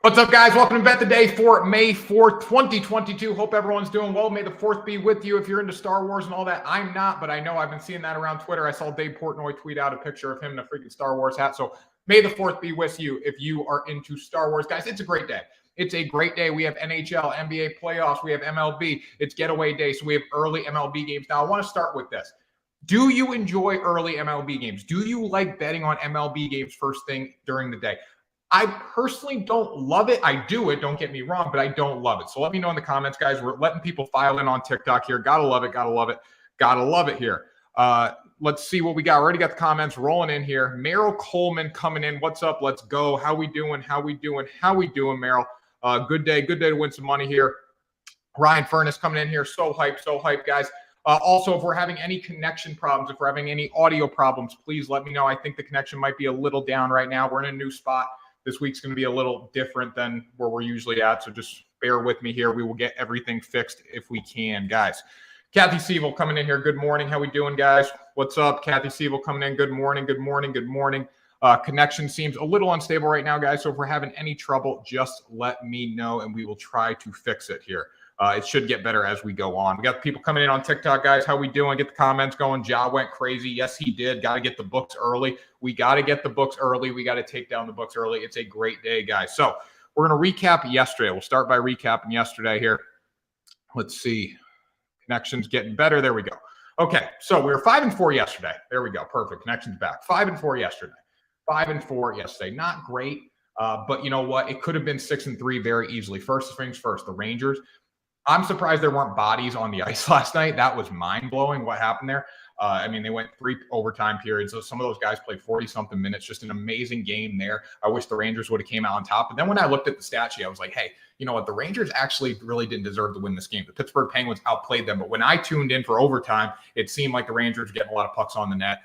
What's up, guys? Welcome to Bet the Day for May 4th, 2022. Hope everyone's doing well. May the 4th be with you if you're into Star Wars and all that. I'm not, but I know I've been seeing that around Twitter. I saw Dave Portnoy tweet out a picture of him in a freaking Star Wars hat. So May the 4th be with you if you are into Star Wars. Guys, it's a great day. It's a great day. We have NHL, NBA playoffs. We have MLB. It's getaway day, so we have early MLB games. Now, I want to start with this. Do you enjoy early MLB games? Do you like betting on MLB games first thing during the day? I personally don't love it. I do it, don't get me wrong, but I don't love it. So let me know in the comments, guys. We're letting people file in on TikTok here. Gotta love it, gotta love it, gotta love it here. Let's see what we got. Already got the comments rolling in here. Merrill Coleman coming in. What's up? Let's go. How we doing? How we doing? How we doing, Merrill? Good day to win some money here. Ryan Furness coming in here. So hyped, guys. Also, if we're having any connection problems, if we're having any audio problems, please let me know. I think the connection might be a little down right now. We're in a new spot. This week's going to be a little different than where we're usually at, so just bear with me here. We will get everything fixed if we can, guys. Kathy Siebel coming in here. Good morning. How we doing, guys? What's up? Kathy Siebel coming in. Good morning. Connection seems a little unstable right now, guys, so if we're having any trouble, just let me know, and we will try to fix it here. It should get better as we go on. We got people coming in on TikTok, guys. How we doing? Get the comments going. Ja went crazy. Yes, he did. Got to get the books early. We got to get the books early. We got to take down the books early. It's a great day, guys. So we're going to recap yesterday. We'll start by recapping yesterday here. Let's see. Connection's getting better. There we go. Okay, so we were 5-4 yesterday. There we go. Perfect. Connection's back. 5-4 yesterday. 5-4 yesterday. Not great, but you know what? It could have been 6-3 very easily. First things first, the Rangers. I'm surprised there weren't bodies on the ice last night. That was mind-blowing what happened there. I mean, they went 3 overtime periods. So some of those guys played 40-something minutes. Just an amazing game there. I wish the Rangers would have came out on top. But then when I looked at the stat sheet, I was like, hey, you know what? The Rangers actually really didn't deserve to win this game. The Pittsburgh Penguins outplayed them. But when I tuned in for overtime, it seemed like the Rangers were getting a lot of pucks on the net.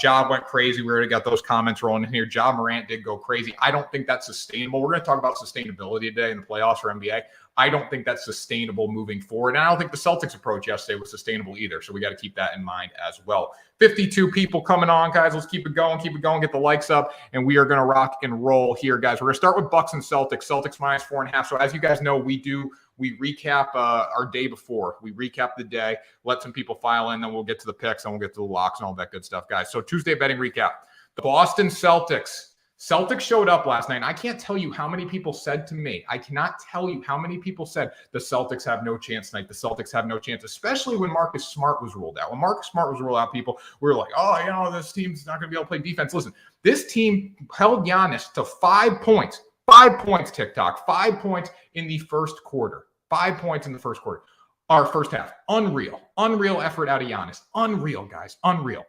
Ja went crazy. We already got those comments rolling in here. Ja Morant did go crazy. I don't think that's sustainable. We're going to talk about sustainability today in the playoffs for NBA. I don't think that's sustainable moving forward. And I don't think the Celtics approach yesterday was sustainable either. So we got to keep that in mind as well. 52 people coming on, guys. Let's keep it going, get the likes up, and we are going to rock and roll here, guys. We're going to start with Bucks and Celtics. Celtics minus 4.5. So as you guys know, we recap our day before. We recap the day, let some people file in, then we'll get to the picks, and we'll get to the locks and all that good stuff, guys. So Tuesday betting recap. The Boston Celtics. Celtics showed up last night, and I can't tell you how many people said to me, I cannot tell you how many people said the Celtics have no chance tonight. The Celtics have no chance, especially when Marcus Smart was ruled out. When Marcus Smart was ruled out, people were like, oh, you know, this team's not going to be able to play defense. Listen, this team held Giannis to 5 points. 5 points, TikTok. 5 points in the first quarter. 5 points in the first quarter. Our first half. Unreal. Unreal effort out of Giannis. Unreal, guys. Unreal.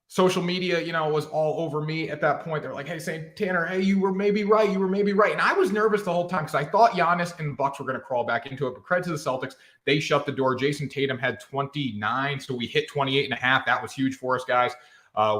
Social media, you know, was all over me at that point. They're like, hey, saying, Tanner, hey, you were maybe right. And I was nervous the whole time because I thought Giannis and the Bucks were going to crawl back into it. But credit to the Celtics, they shut the door. Jason Tatum had 29, so we hit 28.5. That was huge for us, guys.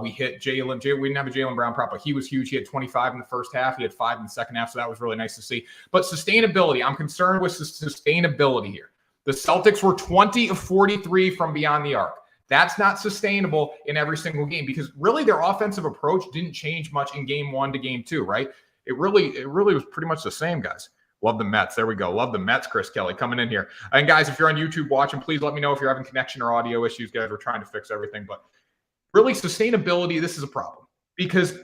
We hit Jaylen. We didn't have a Jaylen Brown prop, but he was huge. He had 25 in the first half. He had 5 in the second half, so that was really nice to see. But sustainability, I'm concerned with sustainability here. The Celtics were 20 of 43 from beyond the arc. That's not sustainable in every single game because really their offensive approach didn't change much in game 1 to game 2, right? It really was pretty much the same, guys. Love the Mets. There we go. Love the Mets, Chris Kelly coming in here. And guys, if you're on YouTube watching, please let me know if you're having connection or audio issues, guys. We're trying to fix everything. But really, sustainability, this is a problem because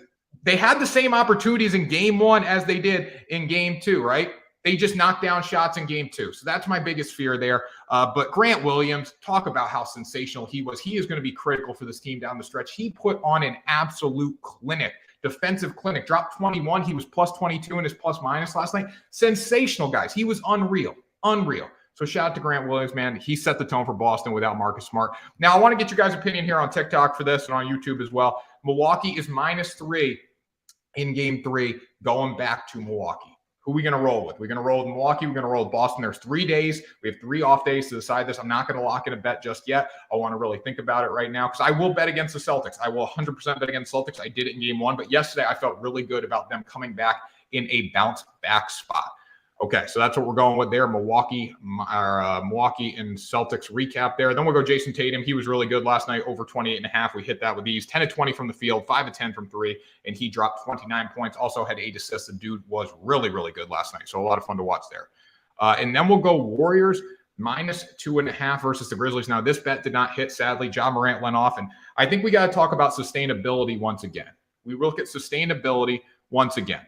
they had the same opportunities in game 1 as they did in game 2, right? They just knocked down shots in game 2. So that's my biggest fear there. But Grant Williams, talk about how sensational he was. He is going to be critical for this team down the stretch. He put on an absolute clinic, defensive clinic. Dropped 21. He was plus 22 in his plus minus last night. Sensational, guys. He was unreal. So shout out to Grant Williams, man. He set the tone for Boston without Marcus Smart. Now, I want to get you guys' opinion here on TikTok for this and on YouTube as well. Milwaukee is -3 in game 3 going back to Milwaukee. Who are we going to roll with? We're going to roll with Milwaukee. We're going to roll with Boston. There's 3 days. We have 3 off days to decide this. I'm not going to lock in a bet just yet. I want to really think about it right now because I will bet against the Celtics. I will 100% bet against the Celtics. I did it in game 1, but yesterday I felt really good about them coming back in a bounce back spot. Okay, so that's what we're going with there. Milwaukee and Celtics recap there. Then we'll go Jason Tatum. He was really good last night, over 28.5. We hit that with these 10 of 20 from the field, 5 of 10 from three, and he dropped 29 points. Also had 8 assists. The dude was really, really good last night. So a lot of fun to watch there. And then we'll go Warriors -2.5 versus the Grizzlies. Now, this bet did not hit, sadly. Ja Morant went off, and I think we got to talk about sustainability once again. We look at sustainability once again.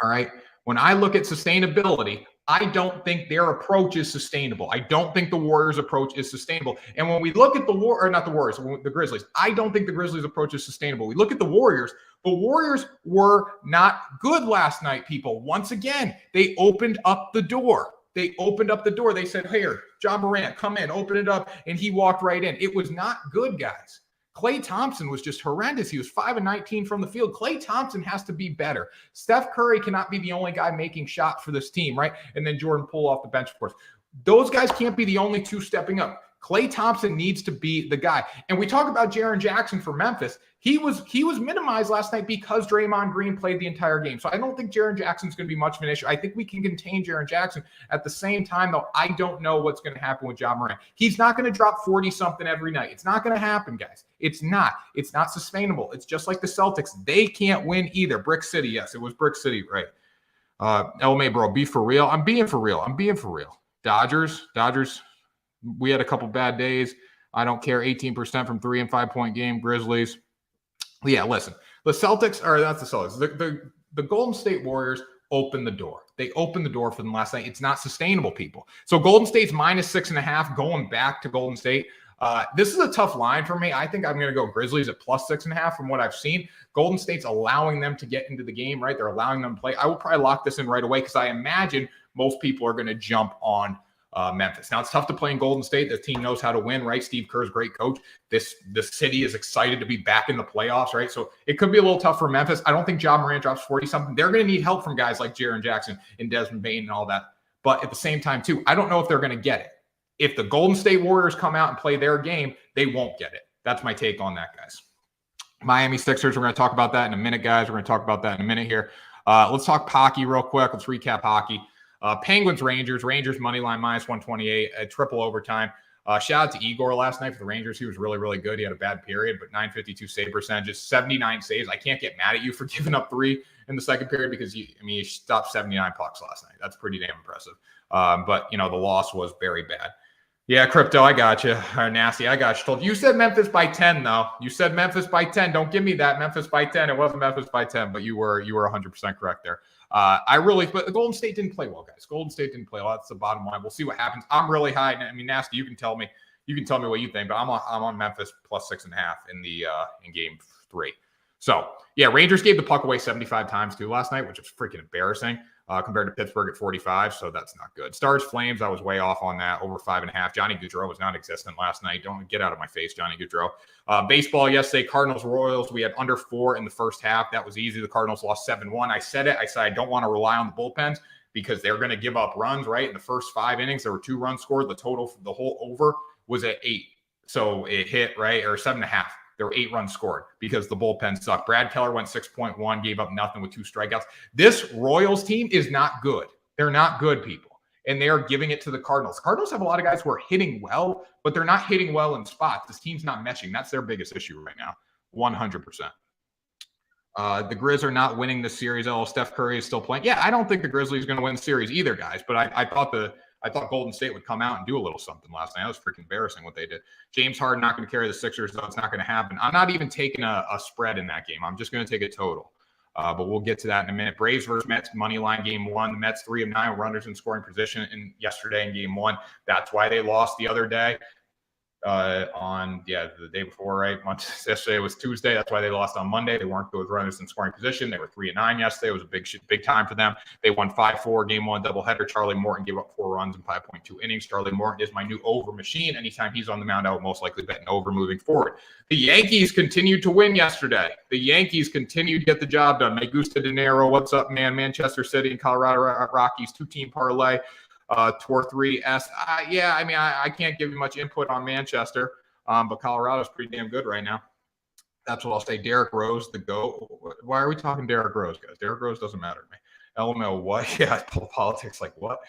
All right. When I look at sustainability, I don't think their approach is sustainable. I don't think the Warriors' approach is sustainable. And when we look at the Grizzlies, I don't think the Grizzlies' approach is sustainable. We look at the Warriors were not good last night, people. Once again, they opened up the door. They said, here, Ja Morant, come in, open it up. And he walked right in. It was not good, guys. Klay Thompson was just horrendous. He was 5 of 19 from the field. Klay Thompson has to be better. Steph Curry cannot be the only guy making shots for this team, right? And then Jordan Poole off the bench, of course. Those guys can't be the only two stepping up. Klay Thompson needs to be the guy. And we talk about Jaren Jackson for Memphis. He was minimized last night because Draymond Green played the entire game. So I don't think Jaren Jackson's going to be much of an issue. I think we can contain Jaren Jackson. At the same time, though, I don't know what's going to happen with Ja Morant. He's not going to drop 40-something every night. It's not going to happen, guys. It's not. It's not sustainable. It's just like the Celtics. They can't win either. Brick City, yes, it was Brick City, right? LMA, bro, be for real. I'm being for real. Dodgers. We had a couple bad days. I don't care. 18% from 3 and 5-point game. Grizzlies. Yeah, listen. The Celtics, or that's the Celtics. The Golden State Warriors opened the door. They opened the door for them last night. It's not sustainable, people. So Golden State's -6.5 going back to Golden State. This is a tough line for me. I think I'm going to go Grizzlies at +6.5 from what I've seen. Golden State's allowing them to get into the game, right? They're allowing them to play. I will probably lock this in right away because I imagine most people are going to jump on Memphis. Now, it's tough to play in Golden State. The team knows how to win, right? Steve Kerr's a great coach. The city is excited to be back in the playoffs, right? So it could be a little tough for Memphis. I don't think Ja Morant drops 40-something. They're going to need help from guys like Jaren Jackson and Desmond Bane and all that. But at the same time, too, I don't know if they're going to get it. If the Golden State Warriors come out and play their game, they won't get it. That's my take on that, guys. Miami Sixers, we're going to talk about that in a minute, guys. We're going to talk about that in a minute here. Let's talk hockey real quick. Let's recap hockey. Penguins, Rangers money line -128 at triple overtime. Shout out to Igor last night for the Rangers. He was really, really good. He had a bad period, but .952 save percentage, just 79 saves. I can't get mad at you for giving up 3 in the second period because you stopped 79 pucks last night. That's pretty damn impressive. But the loss was very bad. Yeah, Crypto, I got you. Nasty, I got you. You said Memphis by 10, though. You said Memphis by 10. Don't give me that. Memphis by 10. It wasn't Memphis by 10, but you were 100% correct there. But the Golden State didn't play well, guys. Golden State didn't play well. That's the bottom line. We'll see what happens. I'm really high. I mean, Nasty, you can tell me what you think, but I'm on Memphis +6.5 in game 3. So yeah, Rangers gave the puck away 75 times too last night, which is freaking embarrassing compared to Pittsburgh at 45. So that's not good. Stars Flames, I was way off on that, over 5.5. Johnny Gaudreau was non-existent last night. Don't get out of my face, Johnny Gaudreau. Baseball yesterday, Cardinals Royals. We had under 4 in the first half. That was easy. The Cardinals lost 7-1. I said I don't want to rely on the bullpens because they're going to give up runs, right? In the first 5 innings, there were 2 runs scored. The total for the whole over was at 8. So it hit, right? Or 7.5. There were 8 runs scored because the bullpen sucked. Brad Keller went 6.1, gave up nothing with 2 strikeouts. This Royals team is not good. They're not good, people. And they are giving it to the Cardinals. Cardinals have a lot of guys who are hitting well, but they're not hitting well in spots. This team's not meshing. That's their biggest issue right now, 100%. The Grizz are not winning the series. Oh, Steph Curry is still playing. Yeah, I don't think the Grizzlies are going to win the series either, guys. But I thought Golden State would come out and do a little something last night. That was freaking embarrassing what they did. James Harden not going to carry the Sixers, though. It's not going to happen. I'm not even taking a spread in that game. I'm just going to take a total. But we'll get to that in a minute. Braves versus Mets, money line game 1. The Mets 3 of 9 runners in scoring position yesterday in game 1. That's why they lost the other day. The day before, right? Yesterday was Tuesday. That's why they lost on Monday. They weren't good with runners in scoring position. They were 3 of 9 yesterday. It was a big time for them. They won 5-4 game 1 doubleheader. Charlie Morton gave up 4 runs in 5.2 innings. Charlie Morton is my new over machine. Anytime he's on the mound, I will most likely bet an over moving forward. The Yankees continued to win yesterday. The Yankees continued to get the job done. Me gusta dinero. What's up, man? Manchester City and Colorado Rockies 2-team parlay. Tour 3S. I can't give you much input on Manchester, but Colorado's pretty damn good right now. That's what I'll say. Derrick Rose, the GOAT. Why are we talking Derrick Rose, guys? Derrick Rose doesn't matter to me. LML, what? Yeah, politics, like what?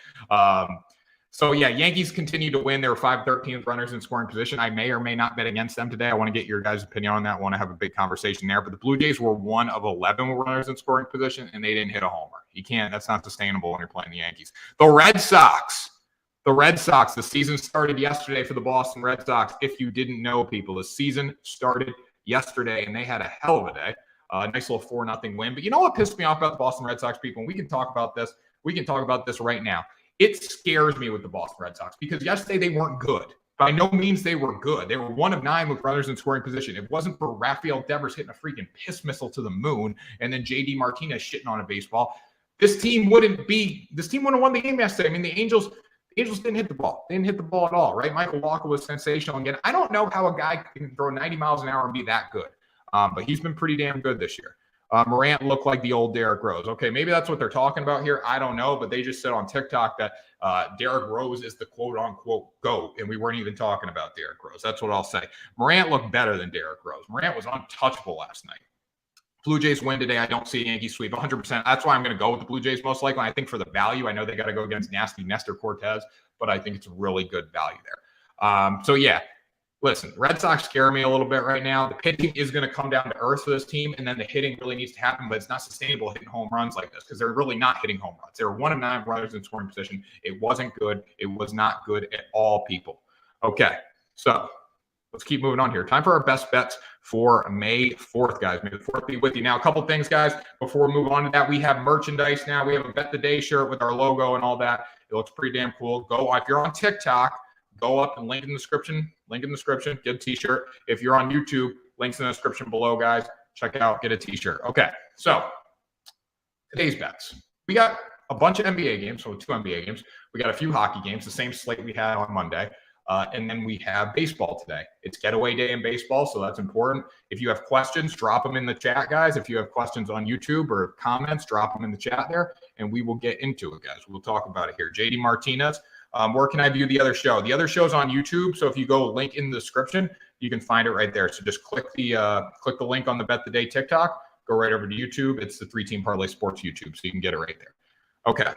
So, yeah, Yankees continue to win. There were 5-13 runners in scoring position. I may or may not bet against them today. I want to get your guys' opinion on that. I want to have a big conversation there. But the Blue Jays were 1 of 11 runners in scoring position, and they didn't hit a homer. You can't. That's not sustainable when you're playing the Yankees. The Red Sox, the season started yesterday for the Boston Red Sox. If you didn't know, people, the season started yesterday, and they had a hell of a day. Nice little 4-0 win. But you know what pissed me off about the Boston Red Sox, people? And we can talk about this. We can talk about this right now. It scares me with the Boston Red Sox because yesterday they weren't good. By no means they were good. They were 1 of 9 with runners in scoring position. It wasn't for Rafael Devers hitting a freaking piss missile to the moon and then JD Martinez shitting on a baseball. This team wouldn't have won the game yesterday. I mean, the Angels didn't hit the ball. They didn't hit the ball at all, right? Michael Walker was sensational again. I don't know how a guy can throw 90 miles an hour and be that good. But he's been pretty damn good this year. Morant looked like the old Derrick Rose. Okay, maybe that's what they're talking about here. I don't know, but they just said on TikTok that Derrick Rose is the quote-unquote GOAT, and we weren't even talking about Derrick Rose. That's what I'll say. Morant looked better than Derrick Rose. Morant was untouchable last night. Blue Jays win today. I don't see a Yankee sweep 100%. That's why I'm going to go with the Blue Jays most likely. I think for the value, I know they got to go against nasty Nestor Cortez, but I think it's a really good value there. So, yeah. Listen, Red Sox scare me a little bit right now. The pitching is going to come down to earth for this team, and then the hitting really needs to happen, but it's not sustainable hitting home runs like this because they're really not hitting home runs. They were 1 of 9 runners in scoring position. It wasn't good. It was not good at all, people. Okay, so let's keep moving on here. Time for our best bets for May 4th, guys. May the 4th be with you. Now, a couple things, guys, before we move on to that. We have merchandise now. We have a Bet the Day shirt with our logo and all that. It looks pretty damn cool. Go, if you're on TikTok, go up and link in the description. Get a t-shirt. If you're on YouTube, links in the description below, guys. Check it out. Get a t-shirt. Okay, so today's bets. We got a bunch of NBA games, so 2 NBA games. We got a few hockey games, the same slate we had on Monday. And then we have baseball today. It's getaway day in baseball, so that's important. If you have questions, drop them in the chat, guys. If you have questions on YouTube or comments, drop them in the chat there, and we will get into it, guys. We'll talk about it here. JD Martinez. Where can I view the other show? The other show's on YouTube, so if you go link in the description, you can find it right there. So just click the link on the Bet the Day TikTok, go right over to YouTube. It's the Team Parlay Sports YouTube, so you can get it right there. Okay.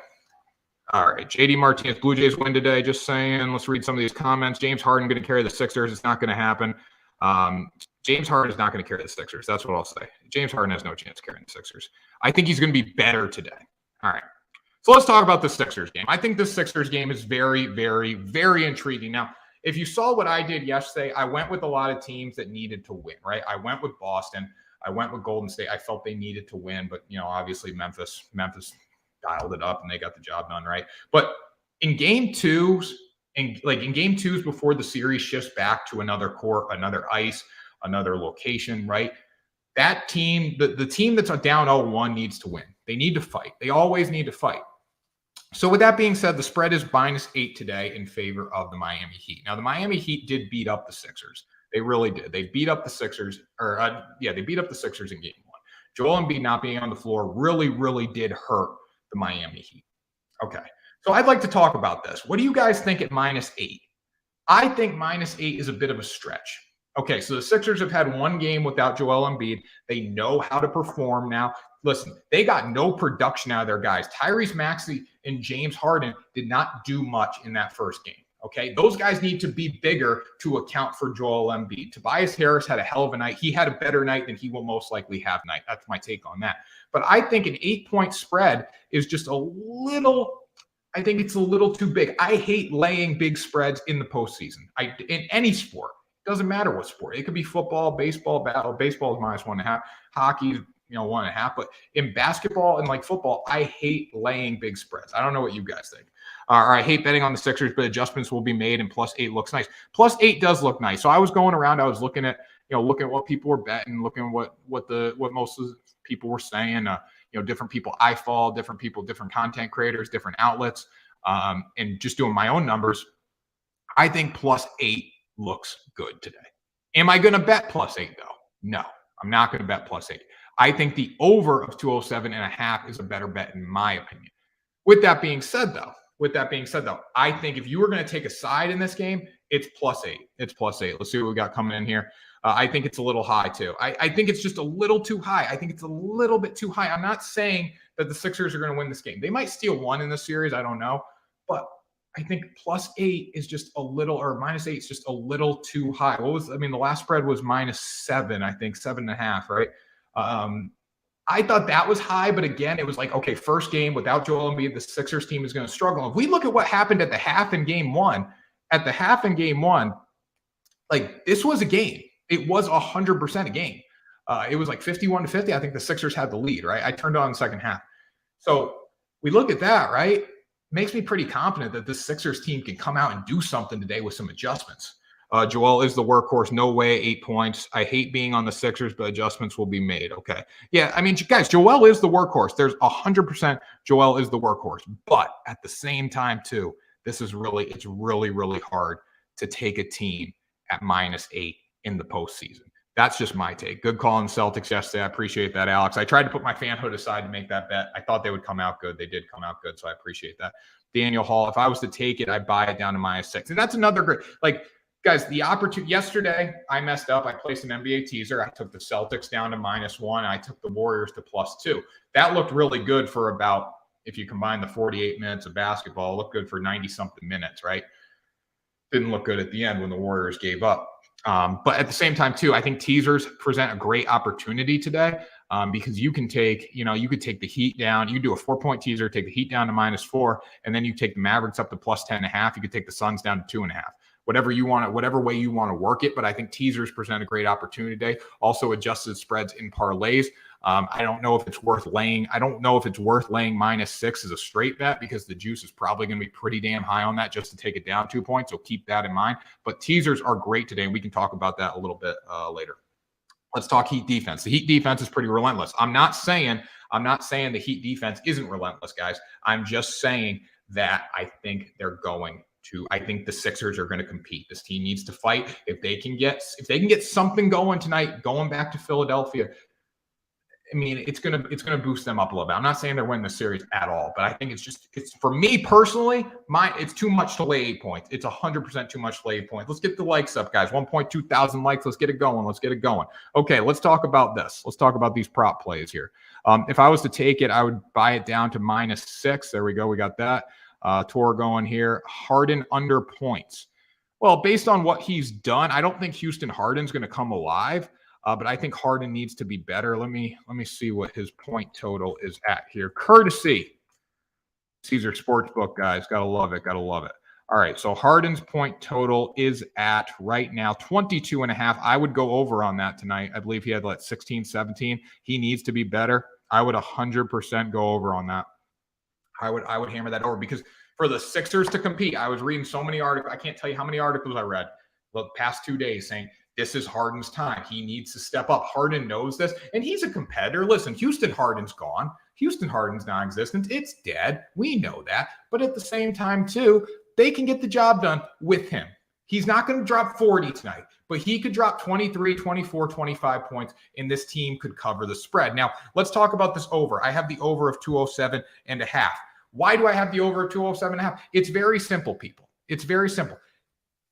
All right. JD Martinez, Blue Jays win today. Just saying. Let's read some of these comments. James Harden going to carry the Sixers. It's not going to happen. James Harden is not going to carry the Sixers. That's what I'll say. James Harden has no chance carrying the Sixers. I think he's going to be better today. All right. So let's talk about the Sixers game. I think the Sixers game is very, very, very intriguing. Now, if you saw what I did yesterday, I went with a lot of teams that needed to win, right? I went with Boston. I went with Golden State. I felt they needed to win, but, obviously Memphis dialed it up and they got the job done, right? But in game twos, before the series shifts back to another court, another ice, another location, right? That team, the team that's down 0-1 needs to win. They need to fight. They always need to fight. So with that being said, the spread is -8 today in favor of the Miami Heat. Now, the Miami Heat did beat up the Sixers. They really did. They beat up the Sixers, they beat up the Sixers in game 1. Joel Embiid not being on the floor really, really did hurt the Miami Heat. Okay. So I'd like to talk about this. What do you guys think at -8? I think -8 is a bit of a stretch. Okay, so the Sixers have had 1 game without Joel Embiid. They know how to perform now. Listen, they got no production out of their guys. Tyrese Maxey and James Harden did not do much in that first game. Okay, those guys need to be bigger to account for Joel Embiid. Tobias Harris had a hell of a night. He had a better night than he will most likely have tonight. That's my take on that. But I think an 8-point spread is just I think it's a little too big. I hate laying big spreads in the postseason. In any sport. Doesn't matter what sport. It could be football, baseball, baseball is -1.5, hockey, 1.5. But in basketball and like football, I hate laying big spreads. I don't know what you guys think. Or I hate betting on the Sixers, but adjustments will be made, and +8 looks nice. +8 does look nice. So I was going around, I was looking at, looking at what people were betting, looking at what most of the people were saying. Different people I follow, different people, different content creators, different outlets, and just doing my own numbers. I think +8 looks good today. Am I going to bet +8 though? No, I'm not going to bet +8. I think the over of 207.5 is a better bet in my opinion. With that being said though, I think if you were going to take a side in this game, it's +8. It's +8. Let's see what we got coming in here. I think it's a little high too. I think it's just a little too high. I think it's a little bit too high. I'm not saying that the Sixers are going to win this game. They might steal one in the series. I don't know. But I think +8 is just a little, or -8 is just a little too high. The last spread was -7, I think, 7.5, right? I thought that was high, but again, it was like, okay, first game without Joel Embiid, the Sixers team is going to struggle. If we look at what happened at the half in game one, like this was a game. It was 100% a game. It was like 51-50. I think the Sixers had the lead, right? I turned on the second half. So we look at that, right? Makes me pretty confident that this Sixers team can come out and do something today with some adjustments. Joel is the workhorse. No way, 8 points. I hate being on the Sixers, but adjustments will be made. Okay. Yeah, I mean, guys, Joel is the workhorse. There's 100% Joel is the workhorse. But at the same time, too, it's really, really hard to take a team at -8 in the postseason. That's just my take. Good call on Celtics yesterday. I appreciate that, Alex. I tried to put my fanhood aside to make that bet. I thought they would come out good. They did come out good, so I appreciate that. Daniel Hall, if I was to take it, I'd buy it down to -6. And that's another great, like, guys, the opportunity. Yesterday, I messed up. I placed an NBA teaser. I took the Celtics down to -1. And I took the Warriors to +2. That looked really good for about, if you combine the 48 minutes of basketball, it looked good for 90-something minutes, right? Didn't look good at the end when the Warriors gave up. But at the same time, too, I think teasers present a great opportunity today because you could take the Heat down. You do a 4-point teaser, take the Heat down to -4, and then you take the Mavericks up to +10.5. You could take the Suns down to 2.5. Whatever way you want to work it. But I think teasers present a great opportunity today. Also adjusted spreads in parlays. I don't know if it's worth laying. I don't know if it's worth laying -6 as a straight bet because the juice is probably going to be pretty damn high on that just to take it down 2 points. So keep that in mind. But teasers are great today, and we can talk about that a little bit later. Let's talk Heat defense. The Heat defense is pretty relentless. I'm not saying the Heat defense isn't relentless, guys. I'm just saying that I think the Sixers are going to compete. This team needs to fight. If they can get something going tonight, going back to Philadelphia, I mean, it's gonna boost them up a little bit. I'm not saying they're winning the series at all, but I think it's for me personally, it's too much to lay 8 points. It's 100% too much to lay 8 points. Let's get the likes up, guys. 1.2 thousand likes. Let's get it going. Okay, let's talk about this. Let's talk about these prop plays here. If I was to take it, I would buy it down to -6. There we go. We got that. Tor going here. Harden under points. Well, based on what he's done, I don't think Houston Harden's going to come alive. But I think Harden needs to be better. Let me see what his point total is at here. Courtesy Caesar Sportsbook, guys. Gotta love it. All right, so Harden's point total is at right now 22.5. I would go over on that tonight. I believe he had 16, 17. He needs to be better. I would 100% go over on that. I would hammer that over because for the Sixers to compete, I was reading so many articles. I can't tell you how many articles I read the past 2 days saying this is Harden's time. He needs to step up. Harden knows this, and he's a competitor. Listen, Houston Harden's gone. Houston Harden's non-existent. It's dead. We know that. But at the same time, too, they can get the job done with him. He's not going to drop 40 tonight, but he could drop 23, 24, 25 points, and this team could cover the spread. Now, let's talk about this over. I have the over of 207.5. Why do I have the over of 207.5? It's very simple, people. It's very simple.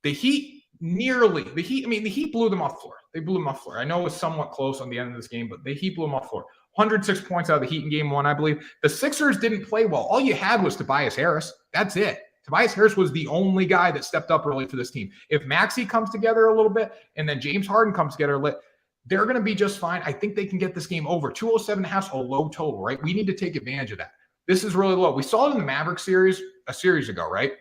The Heat blew them off the floor. They blew them off the floor. I know it was somewhat close on the end of this game, but the Heat blew them off the floor. 106 points out of the Heat in game one, I believe. The Sixers didn't play well. All you had was Tobias Harris. That's it. Tobias Harris was the only guy that stepped up early for this team. If Maxey comes together a little bit and then James Harden comes together, they're going to be just fine. I think they can get this game over. 207.5 is a low total, right? We need to take advantage of that. This is really low. We saw it in the Maverick series a series ago, right?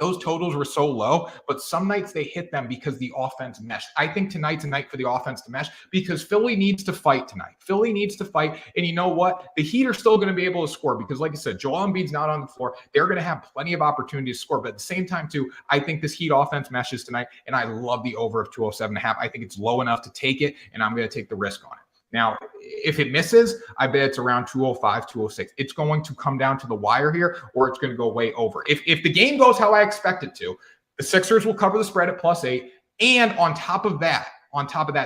Those totals were so low, but some nights they hit them because the offense meshed. I think tonight's a night for the offense to mesh because Philly needs to fight tonight. Philly needs to fight. And you know what? The Heat are still going to be able to score because, like I said, Joel Embiid's not on the floor. They're going to have plenty of opportunities to score. But at the same time, too, I think this Heat offense meshes tonight, and I love the over of 207.5. I think it's low enough to take it, and I'm going to take the risk on it. Now, if it misses, I bet it's around 205, 206. It's going to come down to the wire here, or it's going to go way over. If the game goes how I expect it to, the Sixers will cover the spread at +8. And on top of that,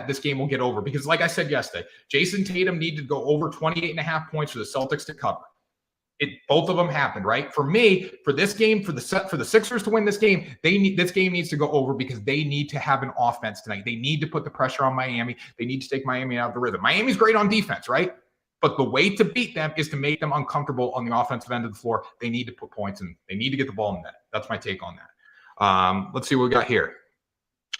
this game will get over. Because like I said yesterday, Jason Tatum needed to go over 28.5 points for the Celtics to cover. Both of them happened, right? For me, for this game, for the Sixers to win this game, this game needs to go over because they need to have an offense tonight. They need to put the pressure on Miami. They need to take Miami out of the rhythm. Miami's great on defense, right? But the way to beat them is to make them uncomfortable on the offensive end of the floor. They need to put points in. They need to get the ball in net. That's my take on that. Let's see what we got here.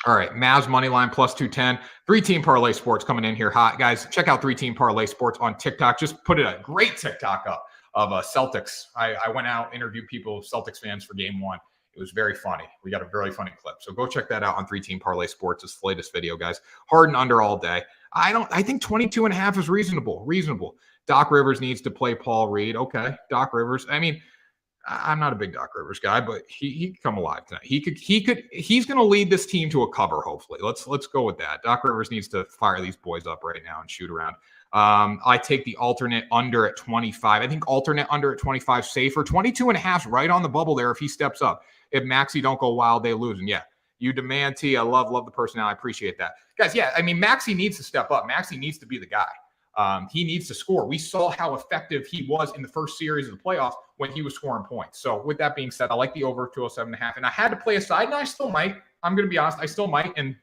All right, Mavs money line plus 210. 3-Team Parlay Sports coming in here hot. Guys, check out 3-Team Parlay Sports on TikTok. Just put a great TikTok up of Celtics. I went out, interviewed people, Celtics fans for game one. It was very funny. We got a very funny clip. So go check that out on 3-Team Parlay Sports. It's the latest video, guys. Harden under all day. I think 22.5 is reasonable. Doc Rivers needs to play Paul Reed. Okay, Doc Rivers. I mean, I'm not a big Doc Rivers guy, but he could come alive tonight. He's going to lead this team to a cover, hopefully. Let's go with that. Doc Rivers needs to fire these boys up right now and shoot around. I take the alternate under at 25. I think alternate under at 25 safer. 22.5 is right on the bubble there if he steps up. If Maxey don't go wild, they lose. And yeah, you demand T. I love the personality. I appreciate that. Guys, yeah, I mean, Maxey needs to step up. Maxey needs to be the guy. He needs to score. We saw how effective he was in the first series of the playoffs when he was scoring points. So with that being said, I like the over 207.5. And I had to play a side, and I still might. I'm going to be honest. I still might. And,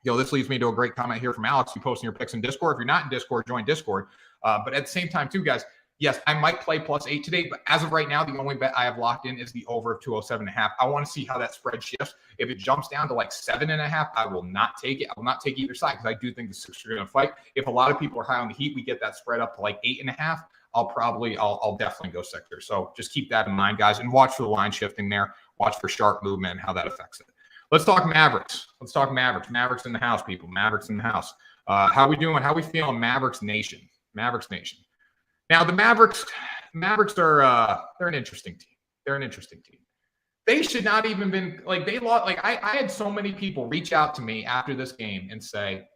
this leads me to a great comment here from Alex. You posting your picks in Discord. If you're not in Discord, join Discord. But at the same time, too, guys, yes, I might play +8 today. But as of right now, the only bet I have locked in is the over of 207.5. I want to see how that spread shifts. If it jumps down to like 7.5, I will not take it. I will not take either side because I do think the Sixers are going to fight. If a lot of people are high on the Heat, we get that spread up to like 8.5. I'll definitely go Sixers. So just keep that in mind, guys, and watch for the line shifting there. Watch for sharp movement and how that affects it. Let's talk Mavericks. Mavericks in the house, people. Mavericks in the house. How we doing? How we feeling, Mavericks Nation? Now, the Mavericks are they're an interesting team. They should not even been they lost. I had so many people reach out to me after this game and say,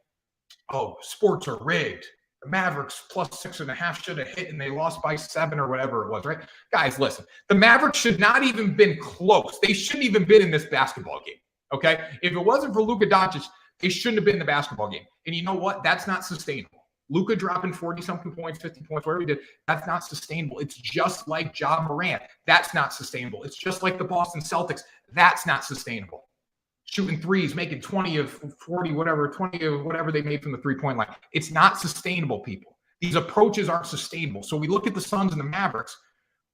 "Oh, sports are rigged. The Mavericks +6.5 should have hit, and they lost by 7 or whatever it was." Right, guys, listen. The Mavericks should not even been close. They shouldn't even been in this basketball game. Okay, if it wasn't for Luka Doncic, they shouldn't have been in the basketball game. And you know what? That's not sustainable. Luka dropping 40-something points, 50 points, whatever he did, that's not sustainable. It's just like Ja Morant. That's not sustainable. It's just like the Boston Celtics. That's not sustainable. Shooting threes, making 20 of 40, whatever, 20 of whatever they made from the three-point line. It's not sustainable, people. These approaches aren't sustainable. So we look at the Suns and the Mavericks.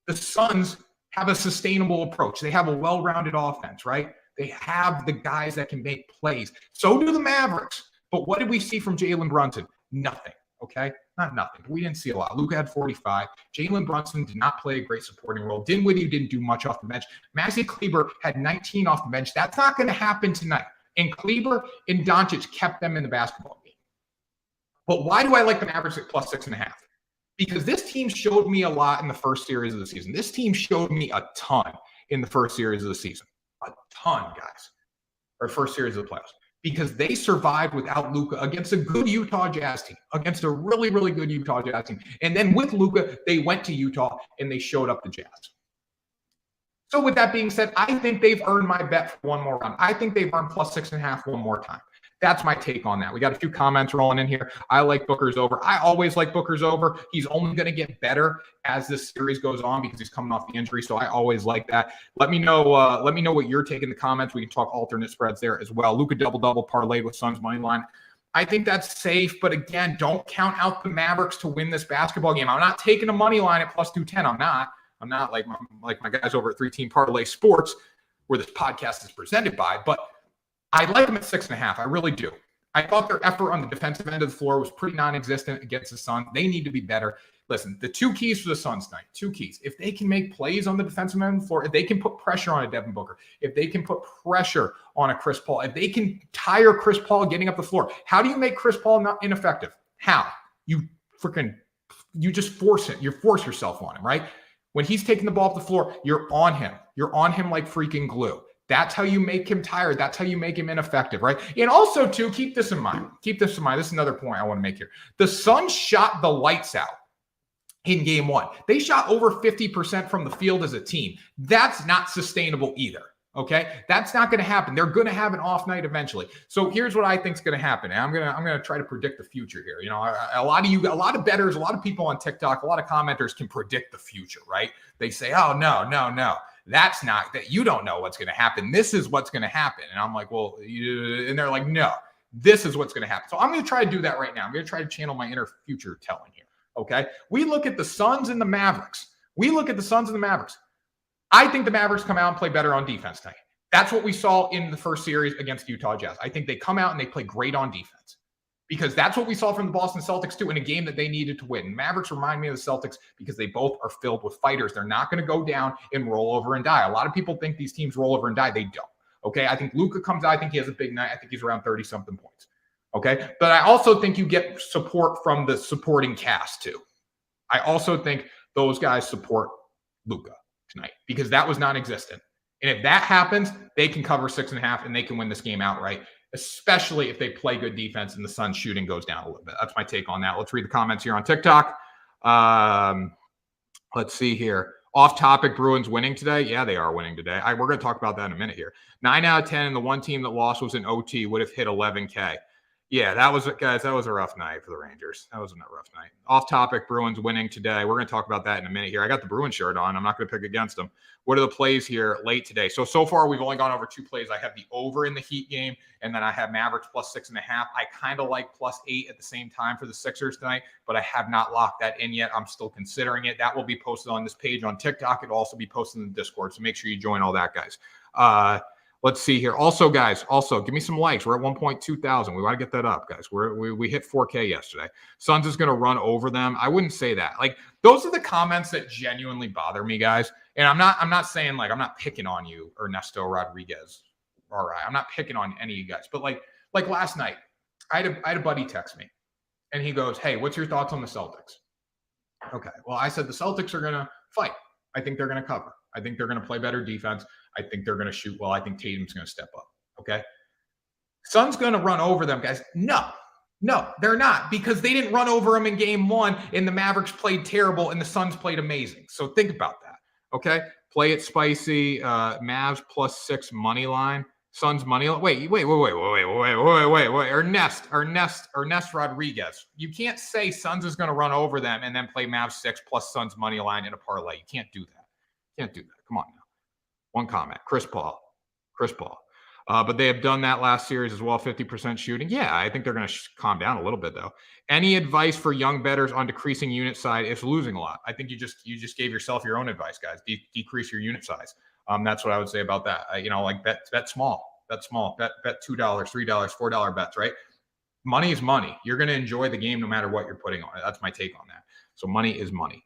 The Suns have a sustainable approach. They have a well-rounded offense, right? They have the guys that can make plays. So do the Mavericks. But what did we see from Jalen Brunson? Nothing, okay? Not nothing. We didn't see a lot. Luka had 45. Jalen Brunson did not play a great supporting role. Dinwiddie didn't do much off the bench. Maxey Kleber had 19 off the bench. That's not going to happen tonight. And Kleber and Doncic kept them in the basketball game. But why do I like the Mavericks at +6.5? Because this team showed me a lot in the first series of the season. This team showed me a ton in the first series of the season. A ton, guys. Or first series of the playoffs. Because they survived without Luka against a good Utah Jazz team, against a really, really good Utah Jazz team. And then with Luka, they went to Utah and they showed up the Jazz. So with that being said, I think they've earned my bet for one more round. I think they've earned +6.5 one more time. That's my take on that. We got a few comments rolling in here. I like Booker's over. I always like Booker's over. He's only going to get better as this series goes on because he's coming off the injury. So I always like that. Let me know what you're taking in the comments. We can talk alternate spreads there as well. Luka double parlayed with Suns money line. I think that's safe. But again, don't count out the Mavericks to win this basketball game. I'm not taking a money line at +210. I'm not like my guys over at 3-Team Parlay Sports, where this podcast is presented by. But I like them at 6.5. I really do. I thought their effort on the defensive end of the floor was pretty non-existent against the Suns. They need to be better. Listen, the two keys for the Suns tonight, two keys. If they can make plays on the defensive end of the floor, if they can put pressure on a Devin Booker, if they can put pressure on a Chris Paul, if they can tire Chris Paul getting up the floor, how do you make Chris Paul not ineffective? How? You just force it. You force yourself on him, right? When he's taking the ball up the floor, you're on him. You're on him like freaking glue. That's how you make him tired. That's how you make him ineffective, right? And also, too, keep this in mind. This is another point I want to make here. The Suns shot the lights out in game one. They shot over 50% from the field as a team. That's not sustainable either. Okay, that's not going to happen. They're going to have an off night eventually. So here's what I think is going to happen. And I'm gonna try to predict the future here. You know, a lot of bettors, a lot of people on TikTok, a lot of commenters can predict the future, right? They say, "Oh no, that's not that. You don't know what's going to happen. This is what's going to happen." And I'm like, "Well," and they're like, "No, this is what's going to happen." So I'm going to try to do that right now. I'm going to try to channel my inner future telling here. Okay, we look at the Suns and the Mavericks. I think the Mavericks come out and play better on defense tonight. That's what we saw in the first series against Utah Jazz. I think they come out and they play great on defense because that's what we saw from the Boston Celtics too in a game that they needed to win. Mavericks remind me of the Celtics because they both are filled with fighters. They're not going to go down and roll over and die. A lot of people think these teams roll over and die. They don't. Okay, I think Luka comes out. I think he has a big night. I think he's around 30-something points. Okay, but I also think you get support from the supporting cast too. I also think those guys support Luka tonight because that was non-existent. And if that happens, they can cover 6.5 and they can win this game outright, especially if they play good defense and the Suns shooting goes down a little bit. That's my take on that. Let's read the comments here on TikTok. Let's see here. Off topic, Bruins winning today. Yeah, they are winning today. We're going to talk about that in a minute here. 9 out of 10, and the one team that lost was in OT, would have hit 11K. Yeah, that was a rough night for the Rangers. That was a rough night. Off topic, Bruins winning today. We're going to talk about that in a minute here. I got the Bruins shirt on. I'm not going to pick against them. What are the plays here late today? So far, we've only gone over 2 plays. I have the over in the Heat game, and then I have Mavericks plus 6.5. I kind of like plus 8 at the same time for the Sixers tonight, but I have not locked that in yet. I'm still considering it. That will be posted on this page on TikTok. It'll also be posted in the Discord, so make sure you join all that, guys. Let's see here. Also, guys, give me some likes. We're at 1.2 thousand. We want to get that up, guys. We hit 4K yesterday. Suns is going to run over them. I wouldn't say that. Like, those are the comments that genuinely bother me, guys. And I'm not saying, like, I'm not picking on you, Ernesto Rodriguez. All right, I'm not picking on any of you guys. But like last night, I had a buddy text me, and he goes, "Hey, what's your thoughts on the Celtics?" Okay, well, I said the Celtics are going to fight. I think they're going to cover. I think they're going to play better defense. I think they're going to shoot well. I think Tatum's going to step up. Okay. Suns going to run over them, guys. No, they're not, because they didn't run over them in game 1 and the Mavericks played terrible and the Suns played amazing. So think about that. Okay. Play it spicy. Mavs plus 6 money line. Suns money line. Wait. Ernest Rodriguez. You can't say Suns is going to run over them and then play Mavs 6 plus Suns money line in a parlay. You can't do that. Come on now. One comment. Chris Paul. But they have done that last series as well, 50% shooting. Yeah, I think they're going to calm down a little bit, though. Any advice for young bettors on decreasing unit size if losing a lot? I think you just gave yourself your own advice, guys. Decrease your unit size. That's what I would say about that. Like bet small. Bet $2, $3, $4 bets, right? Money is money. You're going to enjoy the game no matter what you're putting on it. That's my take on that. So money is money.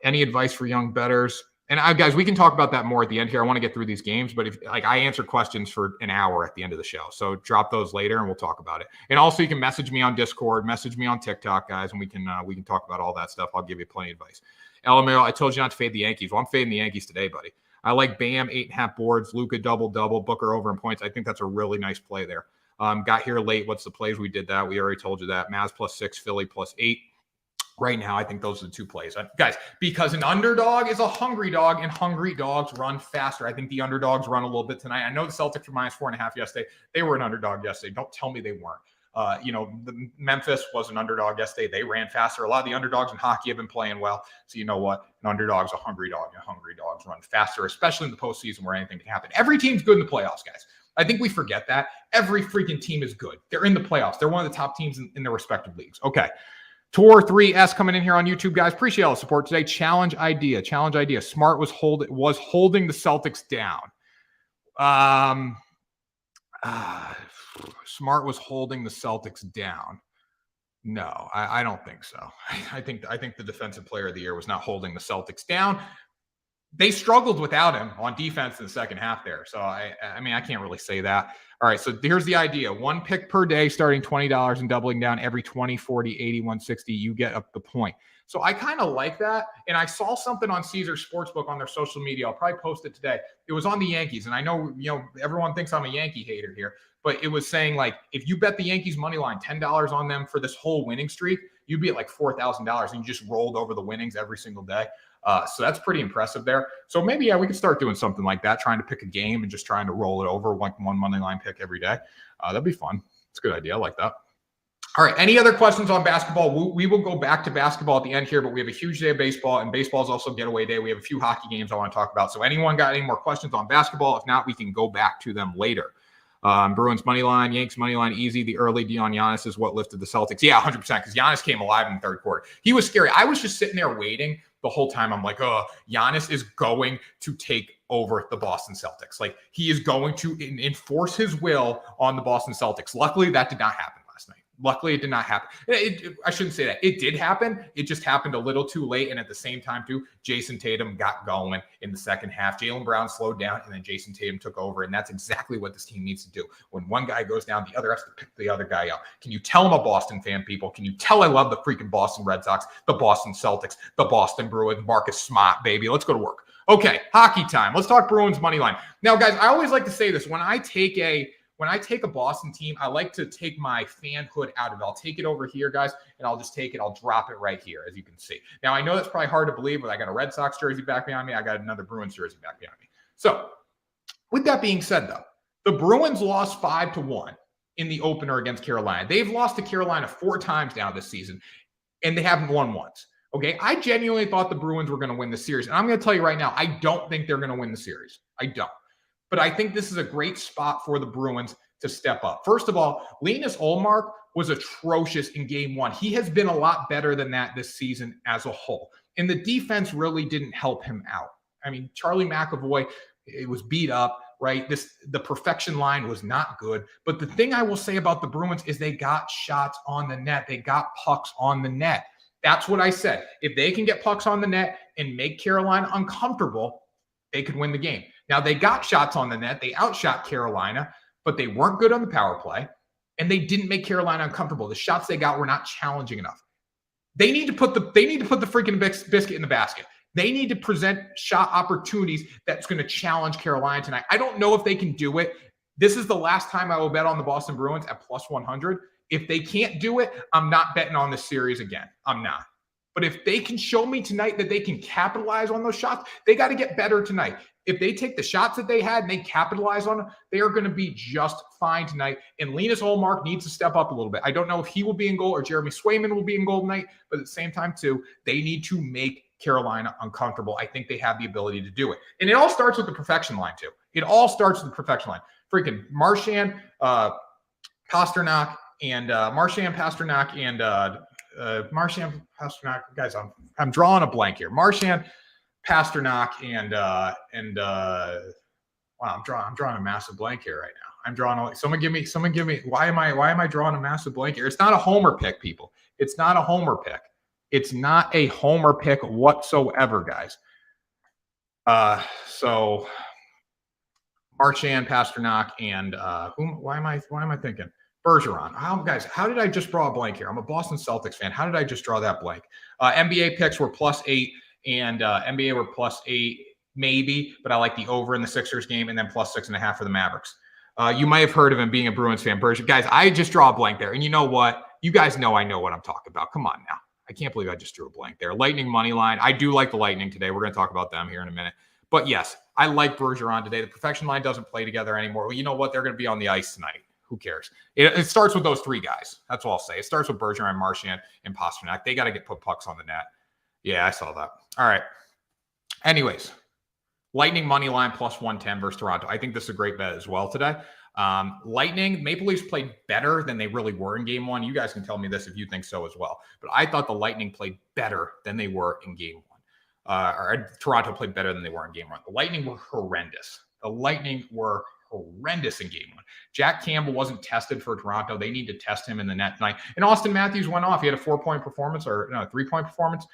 Any advice for young bettors? And guys, we can talk about that more at the end here. I want to get through these games, but if I answer questions for an hour at the end of the show, so drop those later and we'll talk about it. And also, you can message me on Discord, message me on TikTok, guys, and we can talk about all that stuff. I'll give you plenty of advice. LMAO, I told you not to fade the Yankees. Well, I'm fading the Yankees today, buddy. I like Bam 8.5 boards, Luka double, Booker over in points. I think that's a really nice play there. Got here late. What's the plays? We did that. We already told you that. Mavs plus 6, Philly plus 8. Right now, I think those are the 2 plays. Guys, because an underdog is a hungry dog, and hungry dogs run faster. I think the underdogs run a little bit tonight. I know the Celtics were minus 4.5 yesterday. They were an underdog yesterday. Don't tell me they weren't. The Memphis was an underdog yesterday. They ran faster. A lot of the underdogs in hockey have been playing well. So you know what? An underdog's a hungry dog, and hungry dogs run faster, especially in the postseason where anything can happen. Every team's good in the playoffs, guys. I think we forget that. Every freaking team is good. They're in the playoffs. They're one of the top teams in their respective leagues. Okay. Tor 3S coming in here on YouTube, guys. Appreciate all the support today. Challenge idea. Smart was holding the Celtics down. Smart was holding the Celtics down. No, I don't think so. I think the defensive player of the year was not holding the Celtics down. They struggled without him on defense in the second half there. So, I can't really say that. All right, so here's the idea. 1 pick per day, starting $20 and doubling down every 20, 40, 80, 160. You get up the point. So I kind of like that. And I saw something on Caesar Sportsbook on their social media. I'll probably post it today. It was on the Yankees. And I know, everyone thinks I'm a Yankee hater here. But it was saying, like, if you bet the Yankees money line $10 on them for this whole winning streak, you'd be at like $4,000 and you just rolled over the winnings every single day. So that's pretty impressive there. So maybe, yeah, we could start doing something like that, trying to pick a game and just trying to roll it over like one money line pick every day. That'd be fun. It's a good idea. I like that. All right. Any other questions on basketball? We will go back to basketball at the end here, but we have a huge day of baseball, and baseball is also getaway day. We have a few hockey games I want to talk about. So anyone got any more questions on basketball? If not, we can go back to them later. Bruins money line, Yanks money line, easy. The early D on Giannis is what lifted the Celtics. Yeah, 100%, because Giannis came alive in the third quarter. He was scary. I was just sitting there waiting the whole time. I'm like, oh, Giannis is going to take over the Boston Celtics. Like, he is going to enforce his will on the Boston Celtics. Luckily, that did not happen last night. Luckily, it did not happen. I shouldn't say that. It did happen. It just happened a little too late. And at the same time, too, Jason Tatum got going in the second half. Jaylen Brown slowed down, and then Jason Tatum took over. And that's exactly what this team needs to do. When one guy goes down, the other has to pick the other guy up. Can you tell I'm a Boston fan, people? Can you tell I love the freaking Boston Red Sox, the Boston Celtics, the Boston Bruins, Marcus Smart, baby? Let's go to work. Okay, hockey time. Let's talk Bruins money line. Now, guys, I always like to say this. When I take a Boston team, I like to take my fanhood out of it. I'll take it over here, guys, and I'll just take it. I'll drop it right here, as you can see. Now, I know that's probably hard to believe, but I got a Red Sox jersey back behind me. I got another Bruins jersey back behind me. So, with that being said, though, the Bruins lost 5-1 in the opener against Carolina. They've lost to Carolina 4 times now this season, and they haven't won once. Okay, I genuinely thought the Bruins were going to win the series. And I'm going to tell you right now, I don't think they're going to win the series. I don't. But I think this is a great spot for the Bruins to step up. First of all, Linus Ullmark was atrocious in game 1. He has been a lot better than that this season as a whole. And the defense really didn't help him out. I mean, Charlie McAvoy, it was beat up, right? The perfection line was not good. But the thing I will say about the Bruins is they got shots on the net. They got pucks on the net. That's what I said. If they can get pucks on the net and make Carolina uncomfortable, they could win the game. Now, they got shots on the net. They outshot Carolina, but they weren't good on the power play, and they didn't make Carolina uncomfortable. The shots they got were not challenging enough. They need to put the freaking biscuit in the basket. They need to present shot opportunities that's going to challenge Carolina tonight. I don't know if they can do it. This is the last time I will bet on the Boston Bruins at plus 100. If they can't do it, I'm not betting on this series again. I'm not. But if they can show me tonight that they can capitalize on those shots, they got to get better tonight. If they take the shots that they had and they capitalize on them, they are going to be just fine tonight. And Linus Ullmark needs to step up a little bit. I don't know if he will be in goal or Jeremy Swayman will be in goal tonight, but at the same time, too, they need to make Carolina uncomfortable. I think they have the ability to do it. And it all starts with the perfection line, too. It all starts with the perfection line. Freaking Marchand, Pasternak, and Marchand, Pasternak, guys, I'm drawing a blank here. Marchand, Pasternak, and wow, I'm drawing a massive blank here right now. Someone give me, why am I drawing a massive blank here? It's not a homer pick, people. It's not a homer pick. It's not a homer pick whatsoever, guys. So Marchand, Pasternak, and why am I thinking? Bergeron. How did I just draw a blank here? I'm a Boston Celtics fan. How did I just draw that blank? NBA picks were +8, and NBA were +8 maybe, but I like the over in the Sixers game, and then +6.5 for the Mavericks. You might have heard of him being a Bruins fan. Guys, I just draw a blank there. And you know what? You guys know I know what I'm talking about. Come on now. I can't believe I just drew a blank there. Lightning money line. I do like the Lightning today. We're going to talk about them here in a minute. But yes, I like Bergeron today. The perfection line doesn't play together anymore. Well, you know what? They're going to be on the ice tonight. Who cares? It starts with those 3 guys. That's all I'll say. It starts with Bergeron, Marchand, and Pasternak. They got to put pucks on the net. Yeah, I saw that. All right. Anyways, Lightning money line +110 versus Toronto. I think this is a great bet as well today. Lightning, Maple Leafs played better than they really were in game 1. You guys can tell me this if you think so as well. But I thought the Lightning played better than they were in game 1. Or Toronto played better than they were in game 1. The Lightning were horrendous. Horrendous in game 1. Jack Campbell wasn't tested for Toronto. They need to test him in the net tonight. And Austin Matthews went off. He had a 4-point performance, or no, 3-point performance.